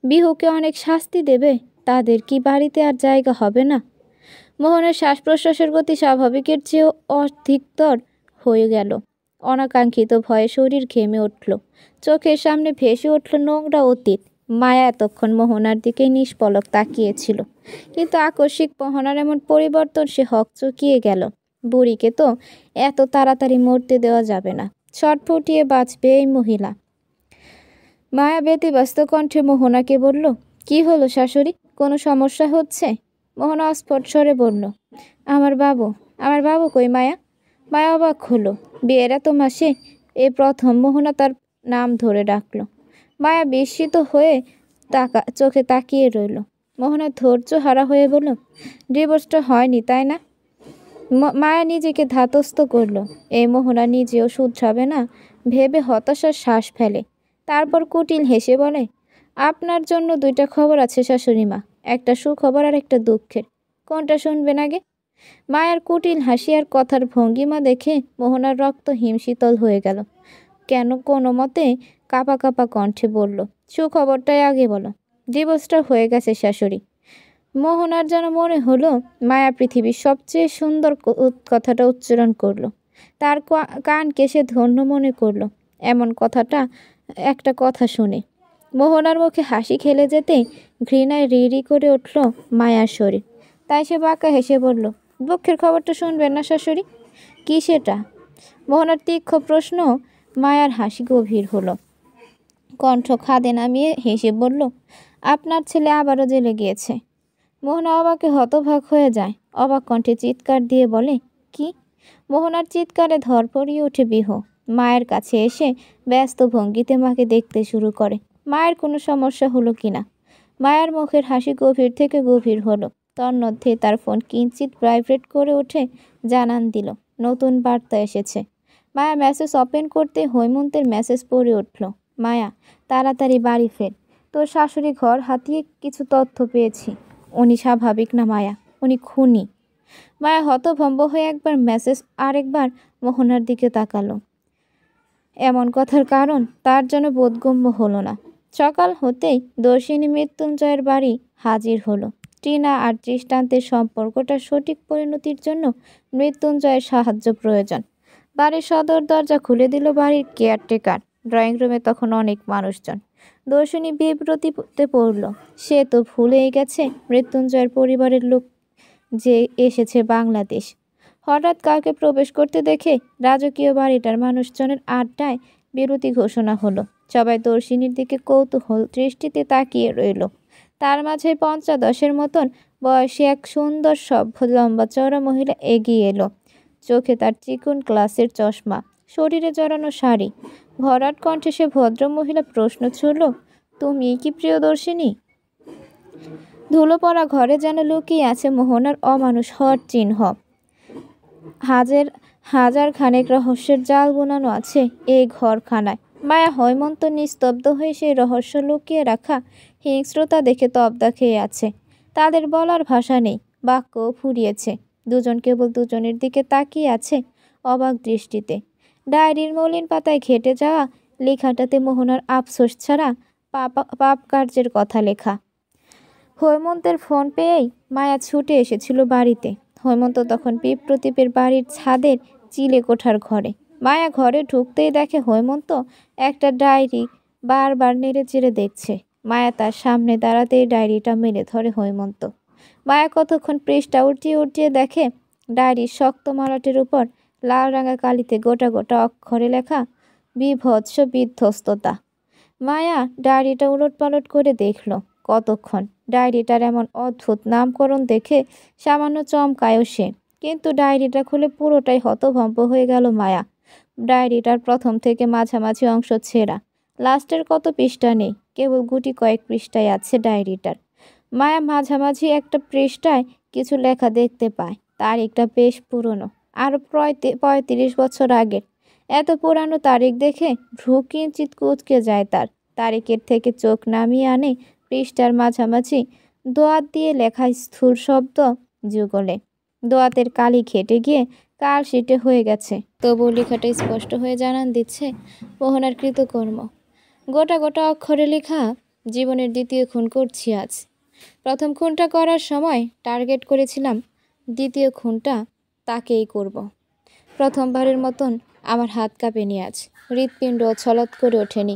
S1: বিহুকে অনেক শাস্তি দেবে? তাদের কি বাড়িতে আর জায়গা হবে না? মোহনের শ্বাস প্রশ্বাসের গতি স্বাভাবিকের চেয়েও অধিকতর হয়ে গেল। অনাকাঙ্ক্ষিত ভয়ে শরীর ঘেমে উঠল। চোখের সামনে ভেসে উঠল নোংরা অতীত। মায়া এতক্ষণ মোহনার দিকে নিষ্পলক তাকিয়েছিল, কিন্তু আকস্মিক মোহনার এমন পরিবর্তন সে হকচকিয়ে গেল। বুড়িকে তো এত তাড়াতাড়ি মরতে দেওয়া যাবে না। ছটফটিয়ে বাঁচবে এই মহিলা। মায়া ব্যতিব্যস্ত কণ্ঠে মোহনাকে বলল, কি হলো শাশুড়ি, কোনো সমস্যা হচ্ছে? মোহনা অস্ফুট স্বরে বলল, আমার বাবু কই মায়া? মায়া অবাক হলো। বিয়ের এত মাসে এই প্রথম মোহনা তার নাম ধরে ডাকল। মায়া বিস্মিত হয়ে চোখে তাকিয়ে রইল। মোহনা ধৈর্য হারা হয়ে বলল, ডিভোর্সটা হয়নি তাই না? মায়া নিজেকে ধাতস্থ করল। এই মোহনা নিজেও শুধরাবে না ভেবে হতাশার শ্বাস ফেলে। তারপর কুটিল হেসে বলে, আপনার জন্য দুইটা খবর আছে শাশুড়ি মা, একটা সুখবর আর একটা দুঃখের। কোনটা শুনবেন আগে? মায়ের কুটিল হাসি আর কথার ভঙ্গিমা দেখে মোহনার রক্ত হিমশীতল হয়ে গেল। কেন কোনো মতে কাঁপা কাঁপা কণ্ঠে বলল, সুখবরটাই আগে বলো। ডিভোর্সটা হয়ে গেছে শাশুড়ি। মোহনার যেন মনে হলো মায়া পৃথিবীর সবচেয়ে সুন্দর কথাটা উচ্চারণ করলো। তার কানকে সে ধন্য মনে করলো এমন একটা কথা শুনে। মোহনার মুখে হাসি খেলে যেতে ঘৃণায় রি করে উঠল মায়ার শরীর। তাই সে বাঁকা হেসে বলল, দুঃখের খবরটা শুনবেন না শাশুড়ি? কি সেটা? মোহনার তীক্ষ্ণ প্রশ্ন। মায়ার হাসি গভীর হলো। কণ্ঠ খাদে নামিয়ে হেসে বলল, আপনার ছেলে আবারও জেলে গিয়েছে। মোহনা অবাকে হতভাগ হয়ে যায়। অবাক কণ্ঠে চিৎকার দিয়ে বলে, কি? মোহনার চিৎকারে ধরপড়িয়ে ওঠে বিহ। মায়ের কাছে এসে ব্যস্ত ভঙ্গিতে মাকে দেখতে শুরু করে মায়ের কোনো সমস্যা হলো কিনা। মায়ের মুখের হাসি গভীর থেকে গভীর হলো। তন্মধ্যে তার ফোন কিঞ্চিত ভাইব্রেট করে উঠে জানান দিল নতুন বার্তা এসেছে। মায়া মেসেজ ওপেন করতে হৈমন্তের মেসেজ পড়ে উঠল, মায়া তাড়াতাড়ি বাড়ি ফের, তোর শাশুড়ি ঘর হাতিয়ে কিছু তথ্য পেয়েছি। উনি স্বাভাবিক না মায়া, উনি খুনি। মায়া হতভম্ব হয়ে একবার মেসেজ আরেকবার মোহনার দিকে তাকালো। এমন কথার কারণ তার জন্য বোধগম্য হলো না। সকাল হতেই দর্শিনী মৃত্যুঞ্জয়ের বাড়ি হাজির হলো। টিনা আর দৃষ্টান্তের সম্পর্কটা সঠিক পরিণতির জন্য মৃত্যুঞ্জয়ের সাহায্য প্রয়োজন। বাড়ির সদর দরজা খুলে দিল বাড়ির কেয়ারটেকার। ড্রয়িং রুমে তখন অনেক মানুষজন। দর্শিনী বিব্রতিতে পড়ল। সে তো ভুলেই গেছে মৃত্যুঞ্জয়ের পরিবারের লোক যে এসেছে বাংলাদেশ। হঠাৎ কাউকে প্রবেশ করতে দেখে রাজকীয় বাড়িটার মানুষজনের আড্ডায় বিরতি ঘোষণা হলো। সবাই দর্শিনীর দিকে কৌতূহল দৃষ্টিতে তাকিয়ে রইল। তার মাঝে ৫০-১০-এর মতন বয়সী এক সুন্দর সভ্য লম্বা চওড়া মহিলা এগিয়ে এলো। চোখে তার চিকন গ্লাসের চশমা, শরীরে জড়ানো শাড়ি। ভরাট কণ্ঠে সে ভদ্র মহিলা প্রশ্ন ছুড়ল, তুমি কি প্রিয়দর্শিনী? ধুলো পড়া ঘরে যেন লুকিয়ে আছে মোহনার অমানুষ হওয়ার চিহ্ন। হাজার খানেক রহস্যের জাল বোনানো আছে এই ঘরখানায়। মায়া হৈমন্ত নিস্তব্ধ হয়ে সেই রহস্য লুকিয়ে রাখা হিংস্রতা দেখে তবদা খেয়ে আছে। তাদের বলার ভাষা নেই, বাক্যও ফুরিয়েছে। দুজন কেবল দুজনের দিকে তাকিয়ে আছে অবাক দৃষ্টিতে। ডায়েরির মলিন পাতায় ঘেটে যাওয়া লেখাটাতে মোহনার আফসোস ছাড়া পাপ কার্যের কথা লেখা। হৈমন্তের ফোন পেয়েই মায়া ছুটে এসেছিল বাড়িতে। হৈমন্ত তখন বিপ্রদীপের বাড়ির ছাদের চিলে কোঠার ঘরে। মায়া ঘরে ঢুকতেই দেখে হৈমন্ত একটা ডায়েরি বারবার নেড়ে চেড়ে দেখছে। মায়া তার সামনে দাঁড়াতেই ডায়েরিটা মেলে ধরে হৈমন্ত। মায়া কতক্ষণ পৃষ্ঠা উল্টিয়ে দেখে ডায়েরির শক্ত মলাটের উপর লাল রাঙা কালিতে গোটা গোটা অক্ষরে লেখা বিভৎস বিধ্বস্ততা। মায়া ডায়েরিটা উলটপালট করে দেখল কতক্ষণ। ডায়েরিটার এমন অদ্ভুত নামকরণ দেখে সামান্য চমকায়ও সে, কিন্তু ডায়েরিটা খুলে পুরোটাই হতভম্ব হয়ে গেল মায়া। ডায়েরিটার প্রথম থেকে মাঝামাঝি অংশ ছেঁড়া, লাস্টের কত পৃষ্ঠা নেই, কেবল গুটি কয়েক পৃষ্ঠায় আছে ডায়েরিটার। মায়া মাঝামাঝি একটা পৃষ্ঠায় কিছু লেখা দেখতে পায়। তারিখটা বেশ পুরনো, আরও প্রায় ৩৫ বছর আগের। এত পুরানো তারিখ দেখে ভ্রু কিঞ্চিৎ কুঁচকে যায় তার। তারিখের থেকে চোখ নামিয়ে আনে পৃষ্ঠার মাঝামাঝি দোয়াত দিয়ে লেখা স্থূল শব্দ যুগলে। দোয়াতের কালি ঘেটে গিয়ে কাল শিটে হয়ে গেছে, তবুও লেখাটা স্পষ্ট হয়ে জানান দিচ্ছে মোহনার কৃতকর্ম। গোটা গোটা অক্ষরে লেখা, জীবনের দ্বিতীয় খুন করছি আজ। প্রথম খুনটা করার সময় টার্গেট করেছিলাম, দ্বিতীয় খুনটা তাকেই করব। প্রথমবারের মতন আমার হাত কাঁপেনি আজ, হৃৎপিণ্ড ছলৎ করে ওঠেনি।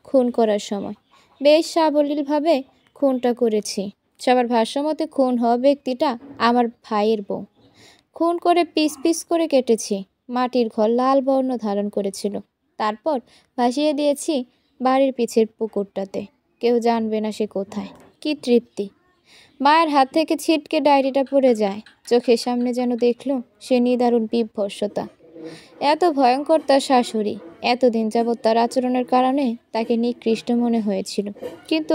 S1: খুন করার সময় বেশ সাবলীলভাবে খুনটা করেছি। সবার ভাষ্যমতে খুন হওয়া ব্যক্তিটা আমার ভাইয়ের বউ। খুন করে পিস পিস করে কেটেছি। মাটির ঘর লাল বর্ণ ধারণ করেছিল। তারপর ভাসিয়ে দিয়েছি বাড়ির পিছের পুকুরটাতে। কেউ জানবে না সে কোথায়। কি তৃপ্তি! মায়ের হাত থেকে ছিটকে ডায়েরিটা পড়ে যায়। চোখের সামনে যেন দেখল সে নিদারুণ বিভৎসতা। এত ভয়ঙ্কর তার শাশুড়ি। এতদিন যাবৎ তার আচরণের কারণে তাকে নিকৃষ্ট মনে হয়েছিল, কিন্তু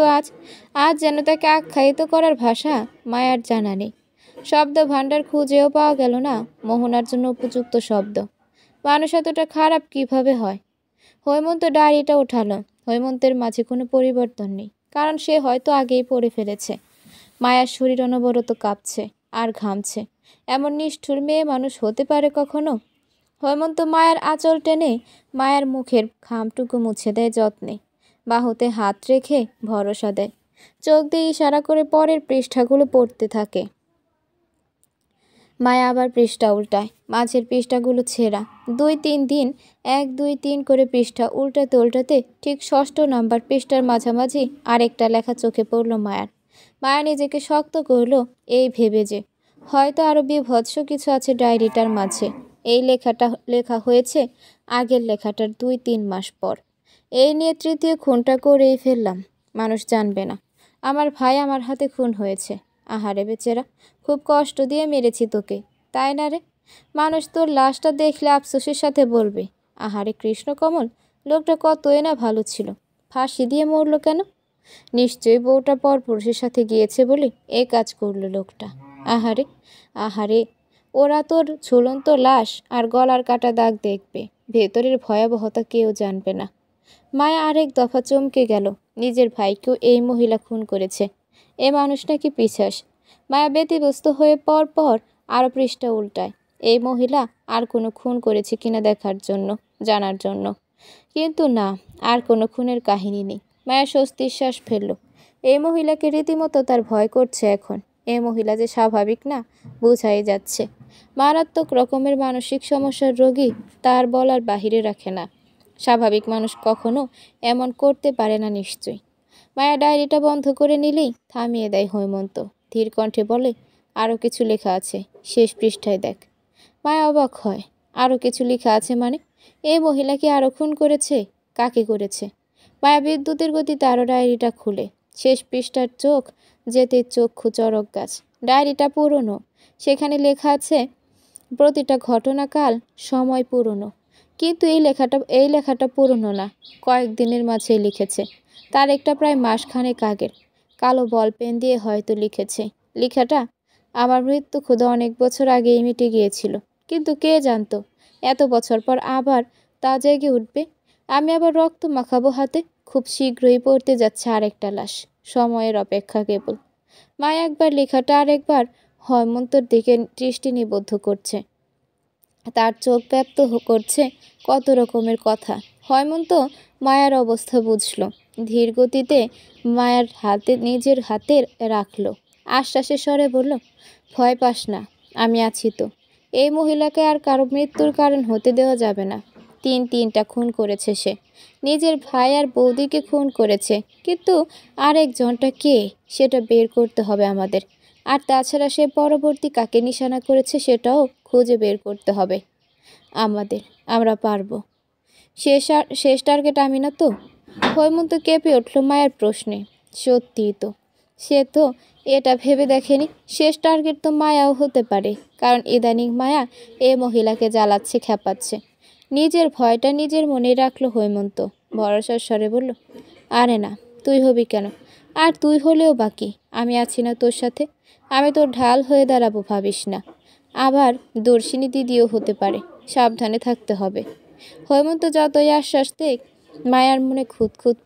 S1: আজ যেন তাকে আখ্যায়িত করার ভাষা মায়ার জানা নেই। শব্দ ভাণ্ডার খুঁজেও পাওয়া গেল না মোহনার জন্য উপযুক্ত শব্দ। মানুষ এতটা খারাপ কিভাবে হয়? হৈমন্ত ডায়েরিটা উঠালো। হৈমন্তের মাঝে কোনো পরিবর্তন নেই, কারণ সে হয়তো আগেই পড়ে ফেলেছে। মায়ার শরীর অনবরত কাঁপছে আর ঘামছে। এমন নিষ্ঠুর মেয়ে মানুষ হতে পারে কখনো? হৈমন্ত মায়ার আঁচল টেনে মায়ার মুখের ঘামটুকু মুছে দেয় যত্নে। বাহুতে হাত রেখে ভরসা দেয়। চোখ দিয়ে ইশারা করে পরের পৃষ্ঠাগুলো পড়তে থাকে। মায়া আবার পৃষ্ঠা উল্টায়। মাঝের পৃষ্ঠাগুলো ছেঁড়া। 2-3 দিন 1-2-3 করে পৃষ্ঠা উল্টাতে উল্টাতে ঠিক 6ষ্ঠ নাম্বার পৃষ্ঠার মাঝামাঝি আরেকটা লেখা চোখে পড়ল মায়ার। মায়া নিজেকে শক্ত করল এই ভেবে যে হয়তো আরও বিভৎস কিছু আছে ডায়েরিটার মাঝে। এই লেখাটা লেখা হয়েছে আগের লেখাটার 2-3 মাস পর। এই নিয়ে তৃতীয় খুনটা করেই ফেললাম। মানুষ জানবে না আমার ভাই আমার হাতে খুন হয়েছে। আহারে বেচারা, খুব কষ্ট দিয়ে মেরেছি তোকে, তাই না রে? মানুষ তোর লাশটা দেখলে আফসোসের সাথে বলবে, আহারে কৃষ্ণকমল, লোকটা কতই না ভালো ছিল, ফাঁসি দিয়ে মরল কেন? নিশ্চয়ই বউটা পরপুরুষের সাথে গিয়েছে বলে এ কাজ করলো লোকটা। আহারে আহারে, ওরা তোর ঝুলন্ত লাশ আর গলার কাটা দাগ দেখবে, ভেতরের ভয়াবহতা কেউ জানবে না। মায়া আরেক দফা চমকে গেল। নিজের ভাইকেও এই মহিলা খুন করেছে। এ মানুষ নাকি পিশাচ। মায়া ব্যতিব্যস্ত হয়ে পর পর আরও পৃষ্ঠা উল্টায়, এই মহিলা আর কোনো খুন করেছে কিনা দেখার জন্য, জানার জন্য। কিন্তু না, আর কোনো খুনের কাহিনী নেই। মায়া স্বস্তির শ্বাস ফেলল। এই মহিলাকে রীতিমতো তার ভয় করছে এখন। এই মহিলা যে স্বাভাবিক না, বোঝাই যাচ্ছে। মারাত্মক রকমের মানসিক সমস্যার রোগী তার বলার বাহিরে রাখে না। স্বাভাবিক মানুষ কখনো এমন করতে পারে না নিশ্চয়ই। মায়া ডায়েরিটা বন্ধ করে নিলেই থামিয়ে দেয় হৈমন্ত। ধীর কণ্ঠে বলে, আরও কিছু লেখা আছে, শেষ পৃষ্ঠায় দেখ। মায়া অবাক হয়। আরও কিছু লেখা আছে মানে? এই মহিলা কি আরও খুন করেছে? কাকে করেছে? মায়া বিদ্যুতের গতিতে আরও ডায়েরিটা খুলে। শেষ পৃষ্ঠার চোখ যেতে চক্ষু চড়ক গাছ। ডায়েরিটা পুরনো। সেখানে লেখা আছে প্রতিটা ঘটনাকাল, সময় পুরনো। কিন্তু এই লেখাটা পুরনো না, কয়েকদিনের মাঝেই লিখেছে। তার একটা প্রায় মাসখানেক আগের। কালো বল পেন দিয়ে হয়তো লিখেছে। লেখাটা, আমার মৃত্যু ক্ষুধা অনেক বছর আগেই মিটে গিয়েছিল, কিন্তু কে জানতো এত বছর পর আবার তা জেগে উঠবে। আমি আবার রক্ত মাখাবো হাতে। খুব শীঘ্রই পড়তে যাচ্ছে আরেকটা লাশ। সময়ের অপেক্ষা কেবল। মায়া একবার লেখাটা আরেকবার হৈমন্তর দিকে দৃষ্টি নিবদ্ধ করছে। তার চোখ ব্যক্ত করছে কত রকমের কথা। হৈমন্ত মায়ার অবস্থা বুঝল। ধীর গতিতে মায়ার হাতে নিজের হাতে রাখল। আশ্বাসের স্বরে বলল, ভয় পাস না, আমি আছি তো। এই মহিলাকে আর কারো মৃত্যুর কারণ হতে দেওয়া যাবে না। 3টা খুন করেছে সে। নিজের ভাই আর বৌদিকে খুন করেছে, কিন্তু আরেকজনটা কে সেটা বের করতে হবে আমাদের। আর তাছাড়া সে পরবর্তী কাকে নিশানা করেছে সেটাও খুঁজে বের করতে হবে আমাদের। আমরা পারবো। শেষ টার্গেট আমি না তো? হৈমন্ত কেঁপে উঠল মায়ের প্রশ্নে। সত্যিই তো। সে তো এটা ভেবে দেখেনি শেষ টার্গেট তো মায়াও হতে পারে, কারণ ইদানিং মায়া এ মহিলাকে জ্বালাচ্ছে, খেপাচ্ছে। নিজের ভয়টা নিজের মনেই রাখলো হৈমন্ত। ভরসার স্বরে বলল, আরে না, তুই হবি কেন? আর তুই হলেও বাকি, আমি আছি না তোর সাথে? আমি তোর ঢাল হয়ে দাঁড়াবো, ভাবিস না। আবার দর্শিনী দিদিও হতে পারে, সাবধানে থাকতে হবে। হৈমন্ত যতই আশ্বাস দেখ, মায়ার মনে খুঁতখুঁত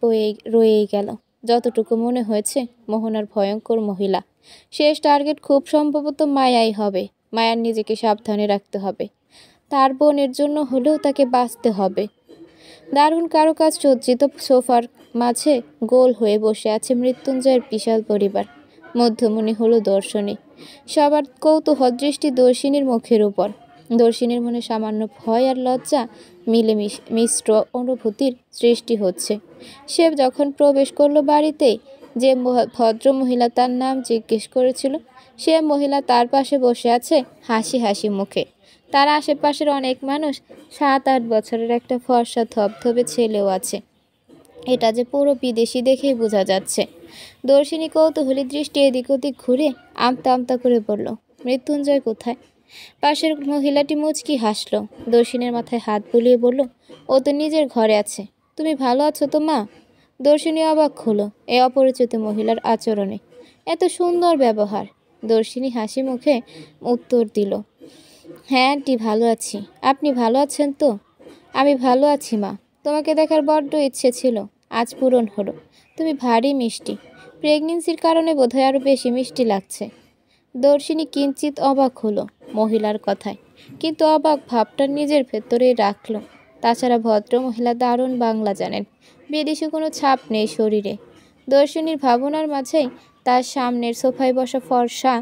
S1: রয়েই গেল। যতটুকু মনে হয়েছে মোহনার ভয়ঙ্কর মহিলা। শেষ টার্গেট খুব সম্ভবত মায়াই হবে। মায়ার নিজেকে সাবধানে রাখতে হবে। তার বোনের জন্য হলেও তাকে বাঁচতে হবে। দারুণ কারুকাজ সজ্জিত সোফার মাঝে গোল হয়ে বসে আছে মৃত্যুঞ্জয়ের বিশাল পরিবার। মধ্যমণি হলো দর্শনী। সবার কৌতূহল দৃষ্টি দর্শিনীর মুখের উপর। দর্শিনীর মনে সামান্য ভয় আর লজ্জা মিলে মিশ্র অনুভূতির সৃষ্টি হচ্ছে। সে যখন প্রবেশ করলো বাড়িতে, যে ভদ্র মহিলা তার নাম জিজ্ঞেস করেছিল, সে মহিলা তার পাশে বসে আছে হাসি হাসি মুখে। তার আশেপাশের অনেক মানুষ, 7-8 বছরের একটা ফর্সা ধবধবে ছেলেও আছে। এটা যে পুরো বিদেশি দেখেই বোঝা যাচ্ছে। দর্শিনী কৌতূহলী দৃষ্টি এদিক ওদিক ঘুরে আমতা আমতা করে বলল, মৃত্যুঞ্জয় কোথায়? পাশের মহিলাটি মুচকি হাসলো। দর্শিনীর মাথায় হাত বুলিয়ে বলল, ও তো নিজের ঘরে আছে। তুমি ভালো আছো তো মা? দর্শিনী অবাক হলো এই অপরিচিত মহিলার আচরণে। এত সুন্দর ব্যবহার। দর্শিনী হাসি মুখে উত্তর দিল, হ্যাঁ আন্টি, ভালো আছি। আপনি ভালো আছেন তো? আমি ভালো আছি মা। তোমাকে দেখার বড্ড ইচ্ছে ছিল, আজ পূরণ হলো। তুমি ভারী মিষ্টি। প্রেগনেন্সির কারণে বোধহয় আরও বেশি মিষ্টি লাগছে। দর্শিনী কিঞ্চিত অবাক হলো মহিলার কথায়, কিন্তু অবাক ভাবটা নিজের ভেতরেই রাখল। তাছাড়া ভদ্র মহিলা দারুণ বাংলা জানেন, বিদেশি কোনো ছাপ নেই শরীরে। দর্শিনীর ভাবনার মাঝেই তার সামনের সোফায় বসা ফর্সা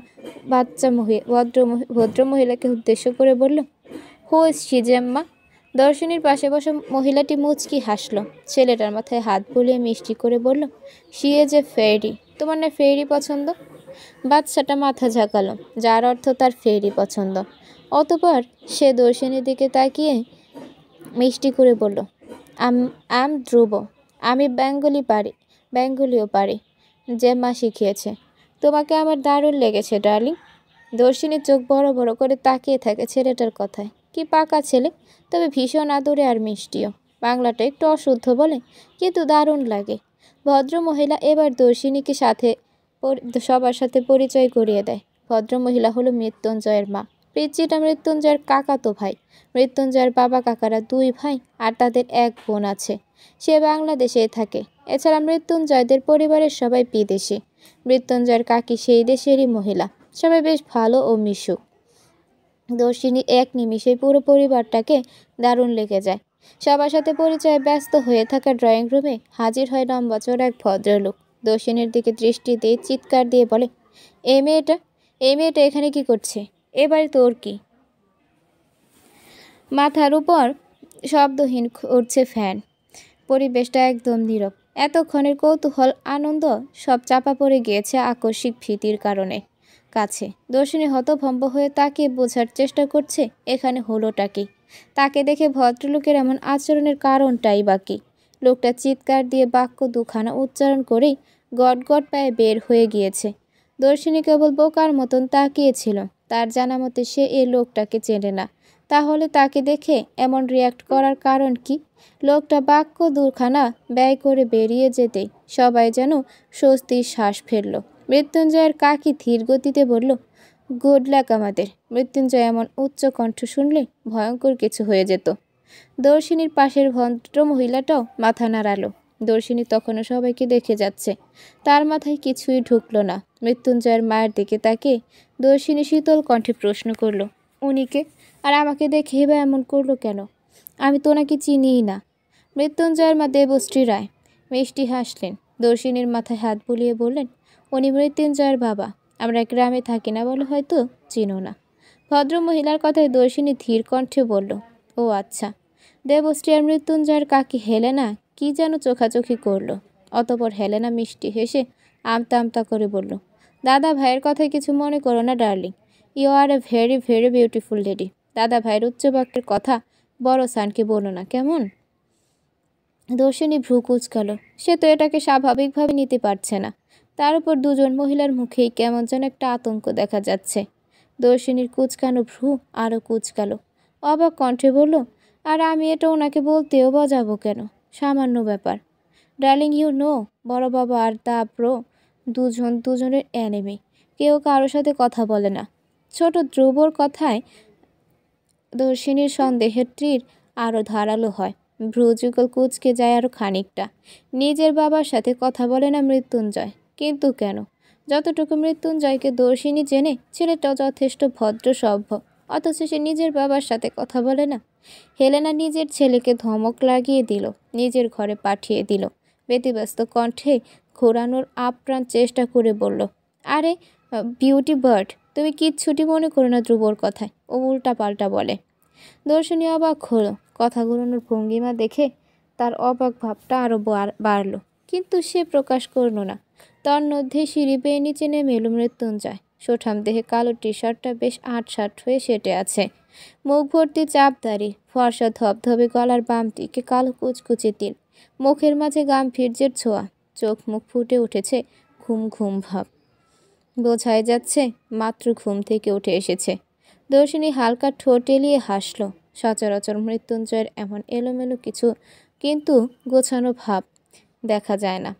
S1: বাচ্চা ভদ্র মহিলাকে উদ্দেশ্য করে বলল, হু ইজ শি জেম্মা? দর্শিনীর পাশে বসা মহিলাটি মুচকি হাসল। ছেলেটার মাথায় হাত বুলিয়ে মিষ্টি করে বলল, শি ইজ এ ফেরি। তোমার না ফেরি পছন্দ? বাচ্চাটা মাথা ঝাঁকালো, যার অর্থ তার ফেরি পছন্দ। অতঃপর সে দর্শিনীর দিকে তাকিয়ে মিষ্টি করে বলল, আম ধ্রুব। আমি বেঙ্গলিও পারি। জেম্মা শিখিয়েছে। তোমাকে আমার দারুণ লেগেছে ডার্লিং। দর্শিনীর চোখ বড় বড় করে তাকিয়ে থাকে ছেলেটার কথায়। কি পাকা ছেলে, তবে ভীষণ আদরে আর মিষ্টিও। বাংলাটা একটু অশুদ্ধ বলে, কিন্তু দারুণ লাগে। ভদ্রমহিলা এবার দর্শিনীকে সবার সাথে পরিচয় করিয়ে দেয়। ভদ্রমহিলা হলো মৃত্যুঞ্জয়ের মা। পিচ্চিটা মৃত্যুঞ্জয়ের কাকাতো ভাই। মৃত্যুঞ্জয়ের বাবা কাকারা 2 ভাই, আর তাদের 1 বোন আছে। সে বাংলাদেশে থাকে। এছাড়া মৃত্যুঞ্জয়দের পরিবারের সবাই বিদেশি। মৃত্যুঞ্জয়ের কাকি সেই দেশেরই মহিলা। সবাই বেশ ভালো ও মিশুক। দর্শিনী এক নিমিষেই পুরো পরিবারটাকে দারুণ লেগে যায়। সবার সাথে পরিচয়ে ব্যস্ত হয়ে থাকা ড্রয়িং রুমে হাজির হয় লম্বা চড়া এক ভদ্রলোক। দর্শিনীর দিকে দৃষ্টি দিয়ে চিৎকার দিয়ে বলে, এই মেয়েটা এখানে কি করছে? এবারে তোর কি? মাথার উপর শব্দহীন উঠছে ফ্যান। পরিবেশটা একদম নীরব। এতক্ষণের কৌতূহল আনন্দ সব চাপা পড়ে গিয়েছে আকস্মিক ভীতির কাছে। দর্শিনী হতভম্ব হয়ে তাকিয়ে বোঝার চেষ্টা করছে এখানে হলোটা কি। তাকে দেখে ভদ্রলোকের এমন আচরণের কারণটাই বা কি। লোকটা চিৎকার দিয়ে বাক্য দুখানা উচ্চারণ করেই গটগট পায়ে বের হয়ে গিয়েছে। দর্শিনী কেবল বোকার মতন তাকিয়েছিল। তার জানা মতে সে এই লোকটাকে চেনে না। তাহলে তাকে দেখে এমন রিয়াক্ট করার কারণ কি? লোকটা বাক্য দুখানা ব্যয় করে বেরিয়ে যেতেই সবাই যেন স্বস্তির শ্বাস ফেলল। মৃত্যুঞ্জয়ের কাকি ধীর গতিতে বলল, গুড লাক আমাদের। মৃত্যুঞ্জয় এমন উচ্চ কণ্ঠ শুনলে ভয়ঙ্কর কিছু হয়ে যেত। দর্শিনীর পাশের ভদ্র মহিলাটাও মাথা নাড়ালো। দর্শিনী তখনও সবাইকে দেখে যাচ্ছে। তার মাথায় কিছুই ঢুকলো না। মৃত্যুঞ্জয়ের মায়ের দিকে তাকিয়ে দর্শিনী শীতল কণ্ঠে প্রশ্ন করল, উনিকে? আর আমাকে দেখে বা এমন করলো কেন? আমি তো ওনাকে চিনিই না। মৃত্যুঞ্জয়ের মা দেবশ্রী রায় মিষ্টি হাসলেন। দর্শিনীর মাথায় হাত বুলিয়ে বললেন, উনি মৃত্যুঞ্জয়ের বাবা। আমরা গ্রামে থাকি না বলে হয়তো চিনো না। ভদ্র মহিলার কথায় দর্শিনী ধীর কণ্ঠে বলল, ও আচ্ছা। দেবশ্রী আর মৃত্যুঞ্জয়ের কাকি হেলেনা কি যেন চোখাচোখি করলো। অতপর হেলেনা মিষ্টি হেসে আমতা আমতা করে বলল, দাদা ভাইয়ের কথায় কিছু মনে করো না darling. You are a very very beautiful lady. দাদা ভাইয়ের উচ্চবাক্যের কথা বড় সানকে বলো না কেমন? দর্শিনী ভ্রু কুঁচকাল। সে তো এটাকে স্বাভাবিকভাবে নিতে পারছে না। তার উপর দুজন মহিলার মুখেই কেমন যেন একটা আতঙ্ক দেখা যাচ্ছে। দর্শিনীর কুঁচকানো ভ্রু আরও কুঁচকালো। অবাক কণ্ঠে বলল, আর আমি এটা ওনাকে বলতেও বজাবো কেন? সামান্য ব্যাপার। ডার্লিং, ইউ নো, বড় বাবা আর দা ব্রো দুজনের এনিমি। কেউ কারোর সাথে কথা বলে না। ছোট ধ্রুবর কথায় দর্শিনীর সন্দেহের তীর আরও ধারালো হয়। ভ্রুযুগল কুঁচকে যায় আরও খানিকটা। নিজের বাবার সাথে কথা বলে না মৃত্যুঞ্জয়, কিন্তু কেন? যতটুকু মৃত্যুঞ্জয়কে দর্শিনী জেনে, ছেলেটাও যথেষ্ট ভদ্র সভ্য, অথচ সে নিজের বাবার সাথে কথা বলে না। হেলেনা নিজের ছেলেকে ধমক লাগিয়ে দিল, নিজের ঘরে পাঠিয়ে দিল। ব্যতিব্যস্ত কণ্ঠে ঘোরানোর আপ্রাণ চেষ্টা করে বলল, আরে বিউটি বার্ড, তুমি কিচ্ছুটি মনে করো না ধ্রুবর কথায়। ও উল্টা পাল্টা বলে। দর্শনী অবাক হলো। কথা ঘোরানোর ভঙ্গিমা দেখে তার অবাক ভাবটা আরও বাড়ল, কিন্তু সে প্রকাশ করল না। তন্মধ্যে সিঁড়ি বেয়ে নিচে নেমে এলো মৃত্যুঞ্জয়। সোঠাম দেহে কালো টি শার্টটা বেশ আটসাট হয়ে সেটে আছে। মুখ ভর্তি চাপদারি, ফর্সা ধবধবে গলার বাম দিকে কালো কুচকুচে তিল। মুখের মাঝে গাম্ভীর্যের ছোঁয়া। চোখ মুখ ফুটে উঠেছে ঘুম ঘুম ভাব। বোঝাই যাচ্ছে মাত্র ঘুম থেকে উঠে এসেছে। দর্শিনী হালকা ঠোঁট এলিয়ে হাসল। সচরাচর মৃত্যুঞ্জয়ের এমন এলোমেলো কিছু কিন্তু গোছানো ভাব দেখা যায় না।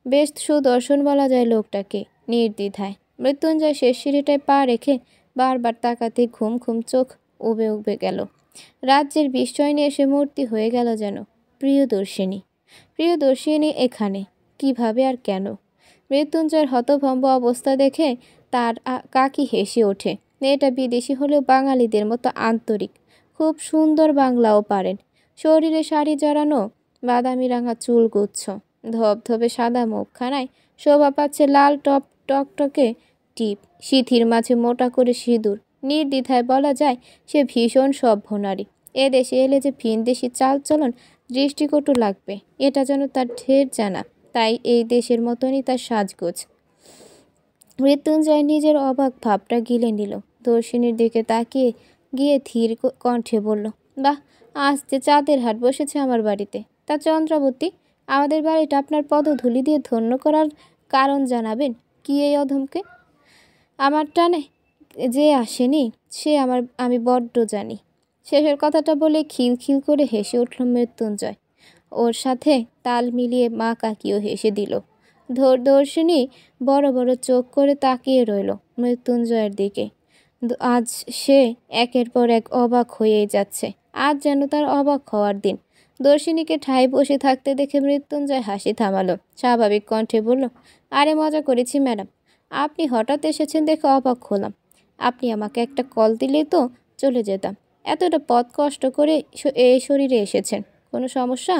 S1: বেশ সুদর্শন বলা যায় লোকটাকে। নির্দ্বিধায় মৃত্যুঞ্জয় শেষ সিঁড়িটায় পা রেখে বারবার তাকাতে ঘুম ঘুম চোখ উবে উবে গেল। রাজ্যের বিস্ময় নিয়ে সে মূর্তি হয়ে গেল যেন। প্রিয়দর্শিনী। প্রিয়দর্শিনী এখানে কিভাবে আর কেন? মৃত্যুঞ্জয়ের হতভম্ব অবস্থা দেখে তার কাকি হেসে ওঠে। মেয়েটা বিদেশি হলেও বাঙালিদের মতো আন্তরিক, খুব সুন্দর বাংলাও পারেন। শরীরে শাড়ি জড়ানো, বাদামি রাঙা চুলগুচ্ছ, ধবধবে সাদা মুখখানায় শোভা পাচ্ছে লাল টকটকে টিপ, সিঁথির মাঝে মোটা করে সিঁদুর। নির্দ্বিধায় বলা যায় সে ভীষণ সভ্য নারী। এদেশে এলে যে ভিনদেশি চালচলন দৃষ্টিকটু লাগবে, এটা যেন তার ঢের জানা। তাই এই দেশের মতনই তার সাজগোজ। মৃত্যুঞ্জয় নিজের অবাক ভাবটা গিলে নিল। দর্শিনীর দিকে তাকিয়ে গিয়ে ধীর কণ্ঠে বলল, বাহ, আজ যে চাঁদের হাট বসেছে আমার বাড়িতে। তা চন্দ্রাবতী, আমাদের বাড়িটা আপনার পদধূলি দিয়ে ধন্য করার কারণ জানাবেন কি এই অধমকে? আমার টানে যে আসেনি সে আমি বড্ড জানি। শেষের কথাটা বলে খিলখিল করে হেসে উঠল মৃত্যুঞ্জয়। ওর সাথে তাল মিলিয়ে মা কাকিও হেসে দিল। দর্শিনী বড় বড় চোখ করে তাকিয়ে রইল মৃত্যুঞ্জয়ের দিকে। আজ সে একের পর এক অবাক হয়েই যাচ্ছে। আজ যেন তার অবাক হওয়ার দিন। দর্শিনীকে ঠায় বসে থাকতে দেখে মৃত্যুঞ্জয় হাসি থামালো। স্বাভাবিক কণ্ঠে বলল, আরে মজা করেছি ম্যাডাম, আপনি হঠাৎ এসেছেন দেখে অবাক হলাম। আপনি আমাকে একটা কল দিলেই তো চলে যেতাম। এতটা পথ কষ্ট করে এই শরীরে এসেছেন, কোনো সমস্যা?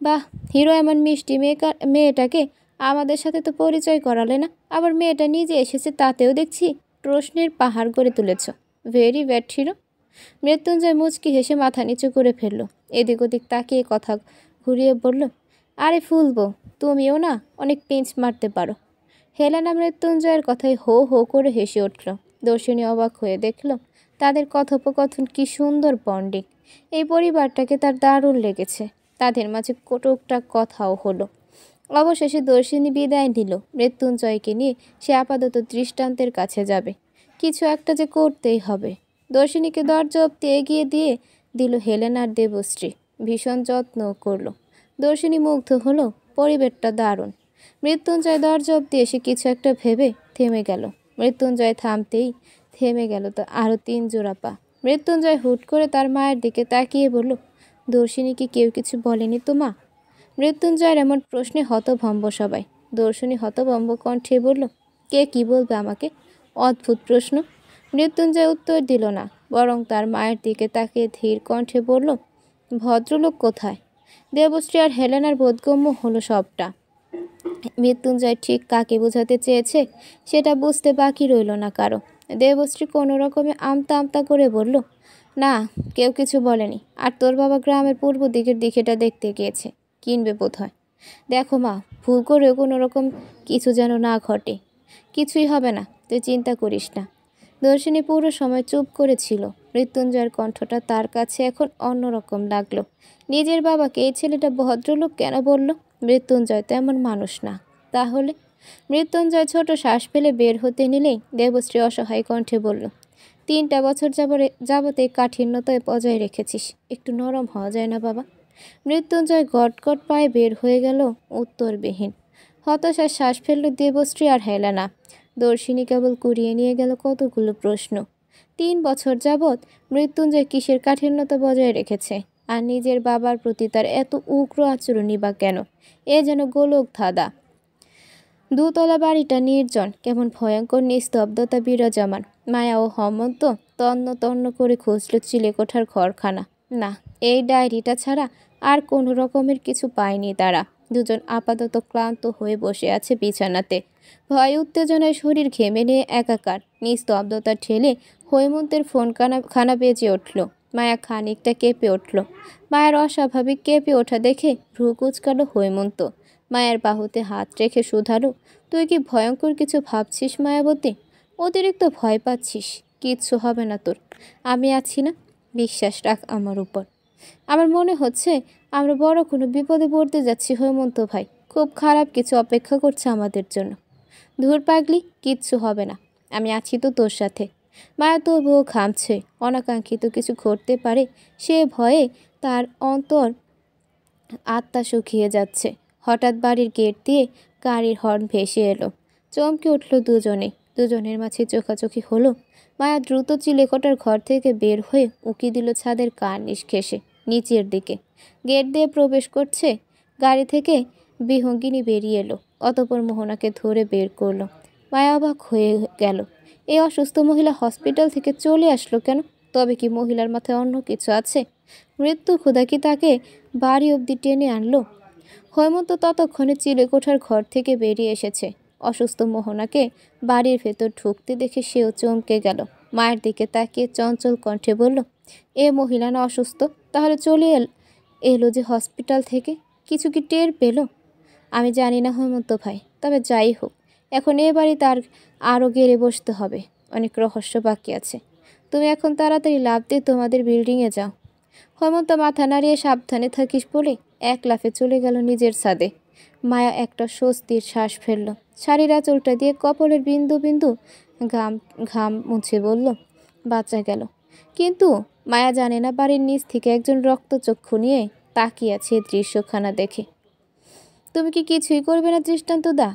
S1: বাহ, হিরো এমন মিষ্টি মেয়েটাকে আমাদের সাথে তো পরিচয় করালে না। আবার মেয়েটা নিজে এসেছে, তাতেও দেখছি প্রশ্নের পাহাড় গড়ে তুলেছ। Very bad hero. মৃত্যুঞ্জয় মুচকি হেসে মাথা নিচু করে ফেলল। এদিক ওদিক তাকিয়ে কথা ঘুরিয়ে বলল, আরে ফুলবো, তুমিও না অনেক পিঞ্চ মারতে পারো। হেলেনা মৃত্যুঞ্জয়ের কথায় হো হো করে হেসে উঠল। দর্শিনী অবাক হয়ে দেখল তাদের কথোপকথন কি সুন্দর বন্ডিং। এই পরিবারটাকে তার দারুণ লেগেছে। তাদের মাঝে টুকটাক কথাও হলো। অবশেষে দর্শিনী বিদায় নিল। মৃত্যুঞ্জয়কে নিয়ে সে আপাতত দৃষ্টান্তের কাছে যাবে। কিছু একটা যে করতেই হবে। দর্শিনীকে দরজা অব্দি এগিয়ে দিয়ে দিল হেলেনার দেবশ্রী। ভীষণ যত্ন করলো। দর্শিনী মুগ্ধ হলো। পরিবেশটা দারুণ। মৃত্যুঞ্জয় দরজা অব্দি এসে কিছু একটা ভেবে থেমে গেল। মৃত্যুঞ্জয় থামতেই থেমে গেল তো আরও 3 জোড়া পা। মৃত্যুঞ্জয় হুট করে তার মায়ের দিকে তাকিয়ে বলল, দর্শিনীকে কেউ কিছু বলেনি তো মা? মৃত্যুঞ্জয়ের এমন প্রশ্নে হতভম্ব সবাই। দর্শিনী হতভম্ব কণ্ঠে বলল, কে কি বলবে আমাকে? অদ্ভুত প্রশ্ন। মৃত্যুঞ্জয় উত্তর দিল না, বরং তার মায়ের দিকে তাকিয়ে ধীর কণ্ঠে বলল, ভদ্রলোক কোথায়? দেবশ্রী আর হেলেনার বোধগম্য হলো সবটা। মৃত্যুঞ্জয় ঠিক কাকে বোঝাতে চেয়েছে সেটা বুঝতে বাকি রইল না কারো। দেবশ্রী কোনো রকমে আমতা আমতা করে বলল, না, কেউ কিছু বলেনি। আর তোর বাবা গ্রামের পূর্ব দিকের দিকেটা দেখতে গিয়েছে, কিনবে বোধ হয়। দেখো মা, ভুল করেও কোনো রকম কিছু যেন না ঘটে। কিছুই হবে না, তুই চিন্তা করিস না। দর্শিনী পুরো সময় চুপ করেছিল। মৃত্যুঞ্জয়ের কণ্ঠটা তার কাছে এখন অন্যরকম লাগলো। নিজের বাবাকে এই ছেলেটা ভদ্রলোক কেন বলল? মৃত্যুঞ্জয় তেমন মানুষ না। তাহলে? মৃত্যুঞ্জয় ছোট শ্বাস ফেলে বের হতে নিলেই দেবশ্রী অসহায় কণ্ঠে বলল, 3টা বছর যাবত এই কাঠিন্যতায় বজায় রেখেছিস, একটু নরম হওয়া যায় না বাবা? মৃত্যুঞ্জয় গটগট পায়ে বের হয়ে গেল উত্তরবিহীন। হতাশার শ্বাস ফেলল দেবশ্রী আর হেলেনা। দর্শিনী কেবল কুড়িয়ে নিয়ে গেল কতগুলো প্রশ্ন। 3 বছর যাবৎ মৃত্যুঞ্জয় কিসের কাঠিন্যতা বজায় রেখেছে? আর নিজের বাবার প্রতি তার এত উগ্র আচরণই বা কেন? এ যেন গোলক ধাঁধা। 2তলা বাড়িটা নির্জন, কেমন ভয়ঙ্কর নিস্তব্ধতা বিরাজমান। মায়া ও হেমন্ত তন্ন তন্ন করে খুঁজল চিলেকোঠার ঘরখানা। না, এই ডায়েরিটা ছাড়া আর কোনো রকমের কিছু পায়নি তারা। দুজন আপাতত ক্লান্ত হয়ে বসে আছে বিছানাতে। ভয় উত্তেজনায় শরীর ঘেমে নিয়ে একাকার। নিস্তব্ধতা ঠেলে হেমন্তের ফোন খানা বেজে উঠল। মায়া খানিকটা কেঁপে উঠল। মায়ের অস্বাভাবিক কেঁপে ওঠা দেখে ভ্রু কুঁচকালো হেমন্ত। মায়ের বাহুতে হাত রেখে শুধালো, তুই কি ভয়ঙ্কর কিছু ভাবছিস মায়াবতী? অতিরিক্ত ভয় পাচ্ছিস? কিচ্ছু হবে না তোর, আমি আছি না, বিশ্বাস রাখ আমার উপর। আমার মনে হচ্ছে আমরা বড় কোনো বিপদে পড়তে যাচ্ছি হেমন্ত ভাই। খুব খারাপ কিছু অপেক্ষা করছে আমাদের জন্য। ধুর পাগলি, কিচ্ছু হবে না, আমি আছি তো তোর সাথে। মায়া তবুও ঘামছে। অনাকাঙ্ক্ষিত কিছু ঘটতে পারে সে ভয়ে তার অন্তর আত্মা শুকিয়ে যাচ্ছে। হঠাৎ বাড়ির গেট দিয়ে গাড়ির হর্ন ভেসে এলো। চমকে উঠল দুজনের মাঝে চোখাচোখি হলো। মায়া দ্রুত চিলেকোঠার ঘর থেকে বের হয়ে উঁকি দিল ছাদের কার্নিশ ঘেঁষে। নিচের দিকে। গেট দিয়ে প্রবেশ করছে। গাড়ি থেকে বিহঙ্গিনী বেরিয়ে এলো, অতঃপর মোহনাকে ধরে বের করলো। মায়া অবাক হয়ে গেল। এই অসুস্থ মহিলা হসপিটাল থেকে চলে আসলো কেন? তবে কি মহিলার মাথায় অন্য কিছু আছে? মৃত্যু ক্ষুধা কি তাকে বাড়ি অবধি টেনে আনলো? হৈমন্ত ততক্ষণে চিলেকোঠার ঘর থেকে বেরিয়ে এসেছে। অসুস্থ মোহনাকে বাড়ির ভেতর ঢুকতে দেখে সেও চমকে গেল। মায়ের দিকে তাকিয়ে চঞ্চল কণ্ঠে বলল, এ মহিলা না অসুস্থ? তাহলে চলে এলো যে হসপিটাল থেকে? কিছু কি টের পেল? আমি জানি না হৈমন্ত ভাই, তবে যাই হোক, এখন এ বাড়ি তার আরও গেড়ে বসতে হবে। অনেক রহস্য বাকি আছে। তুমি এখন তাড়াতাড়ি লাফ দিয়ে তোমাদের বিল্ডিংয়ে যাও। হৈমন্ত মাথা নাড়িয়ে সাবধানে থাকিস বলে এক লাফে চলে গেল নিজের ছাদে। মায়া একটা স্বস্তির শ্বাস ফেলল। শাড়ির আঁচলটা দিয়ে কপালের বিন্দু বিন্দু ঘাম মুছে বলল, বাঁচা গেল। কিন্তু মায়া জানে না বাড়ির নিচ থেকে একজন রক্তচক্ষু নিয়ে তাকিয়ে আছে দৃশ্যখানা দেখে। তুমি কি কিছুই করবে না দৃষ্টান্ত দা?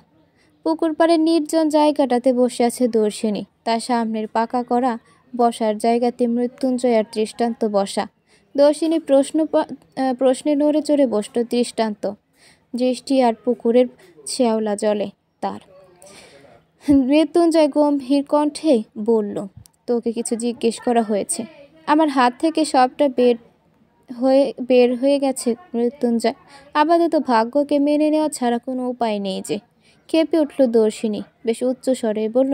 S1: পুকুর পাড়ের নির্জন জায়গাটাতে বসে আছে দর্শিনী। তার সামনের পাকা করা বসার জায়গাতে মৃত্যুঞ্জয় আর দৃষ্টান্ত বসা। দর্শিনী প্রশ্নে নড়ে চড়ে বসল দৃষ্টান্ত। দৃষ্টি আর পুকুরের শ্যাওলা জলে তার। মৃত্যুঞ্জয় গম্ভীর কণ্ঠে বলল, তোকে কিছু জিজ্ঞেস করা হয়েছে। আমার হাত থেকে সবটা বের হয়ে গেছে মৃত্যুঞ্জয়। আপাতত ভাগ্যকে মেনে নেওয়া ছাড়া কোনো উপায় নেই যে। কেঁপে উঠল দর্শিনী, বেশ উচ্চ স্বরে বলল,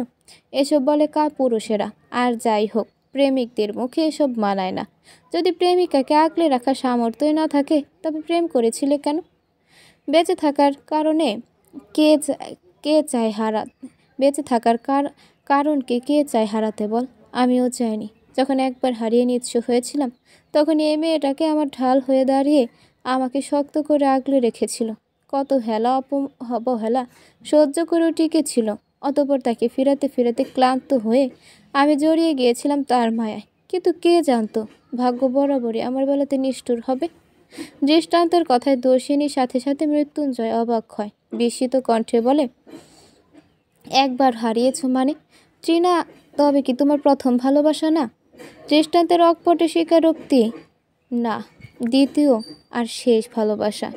S1: এসব বলে পুরুষেরা। আর যাই হোক, প্রেমিকদের মুখে এসব মানায় না। যদি প্রেমিকাকে আগলে রাখার সামর্থ্যই না থাকে, তবে প্রেম করেছিলে কেন? বেঁচে থাকার কারণে কে চায় বেঁচে থাকার কারণকে কে চায় হারাতে বল? আমিও চাইনি। যখন একবার হারিয়ে নিঃস্ব হয়েছিলাম, তখন এই মেয়েটাকে আমার ঢাল হয়ে দাঁড়িয়ে আমাকে শক্ত করে আগলে রেখেছিল। কত হেলা অবহেলা সহ্য করেও টিকেছিল। অতঃপর তাকে ফিরাতে ফিরাতে ক্লান্ত হয়ে আমি জড়িয়ে গিয়েছিলাম তার মায়ায়। কিন্তু কে জানতো ভাগ্য বরাবরই আমার বেলাতে নিষ্ঠুর হবে। দৃষ্টান্তের কথায় দর্শিনীর সাথে সাথে মৃত্যুঞ্জয় অবাক হয়। বিস্মিত কণ্ঠে বলে, একবার হারিয়েছ মানে? ট্রিনা তবে কি তোমার প্রথম ভালোবাসা না? দৃষ্টান্তের অকপটে স্বীকারোক্তি, না, দ্বিতীয় আর শেষ ভালোবাসা।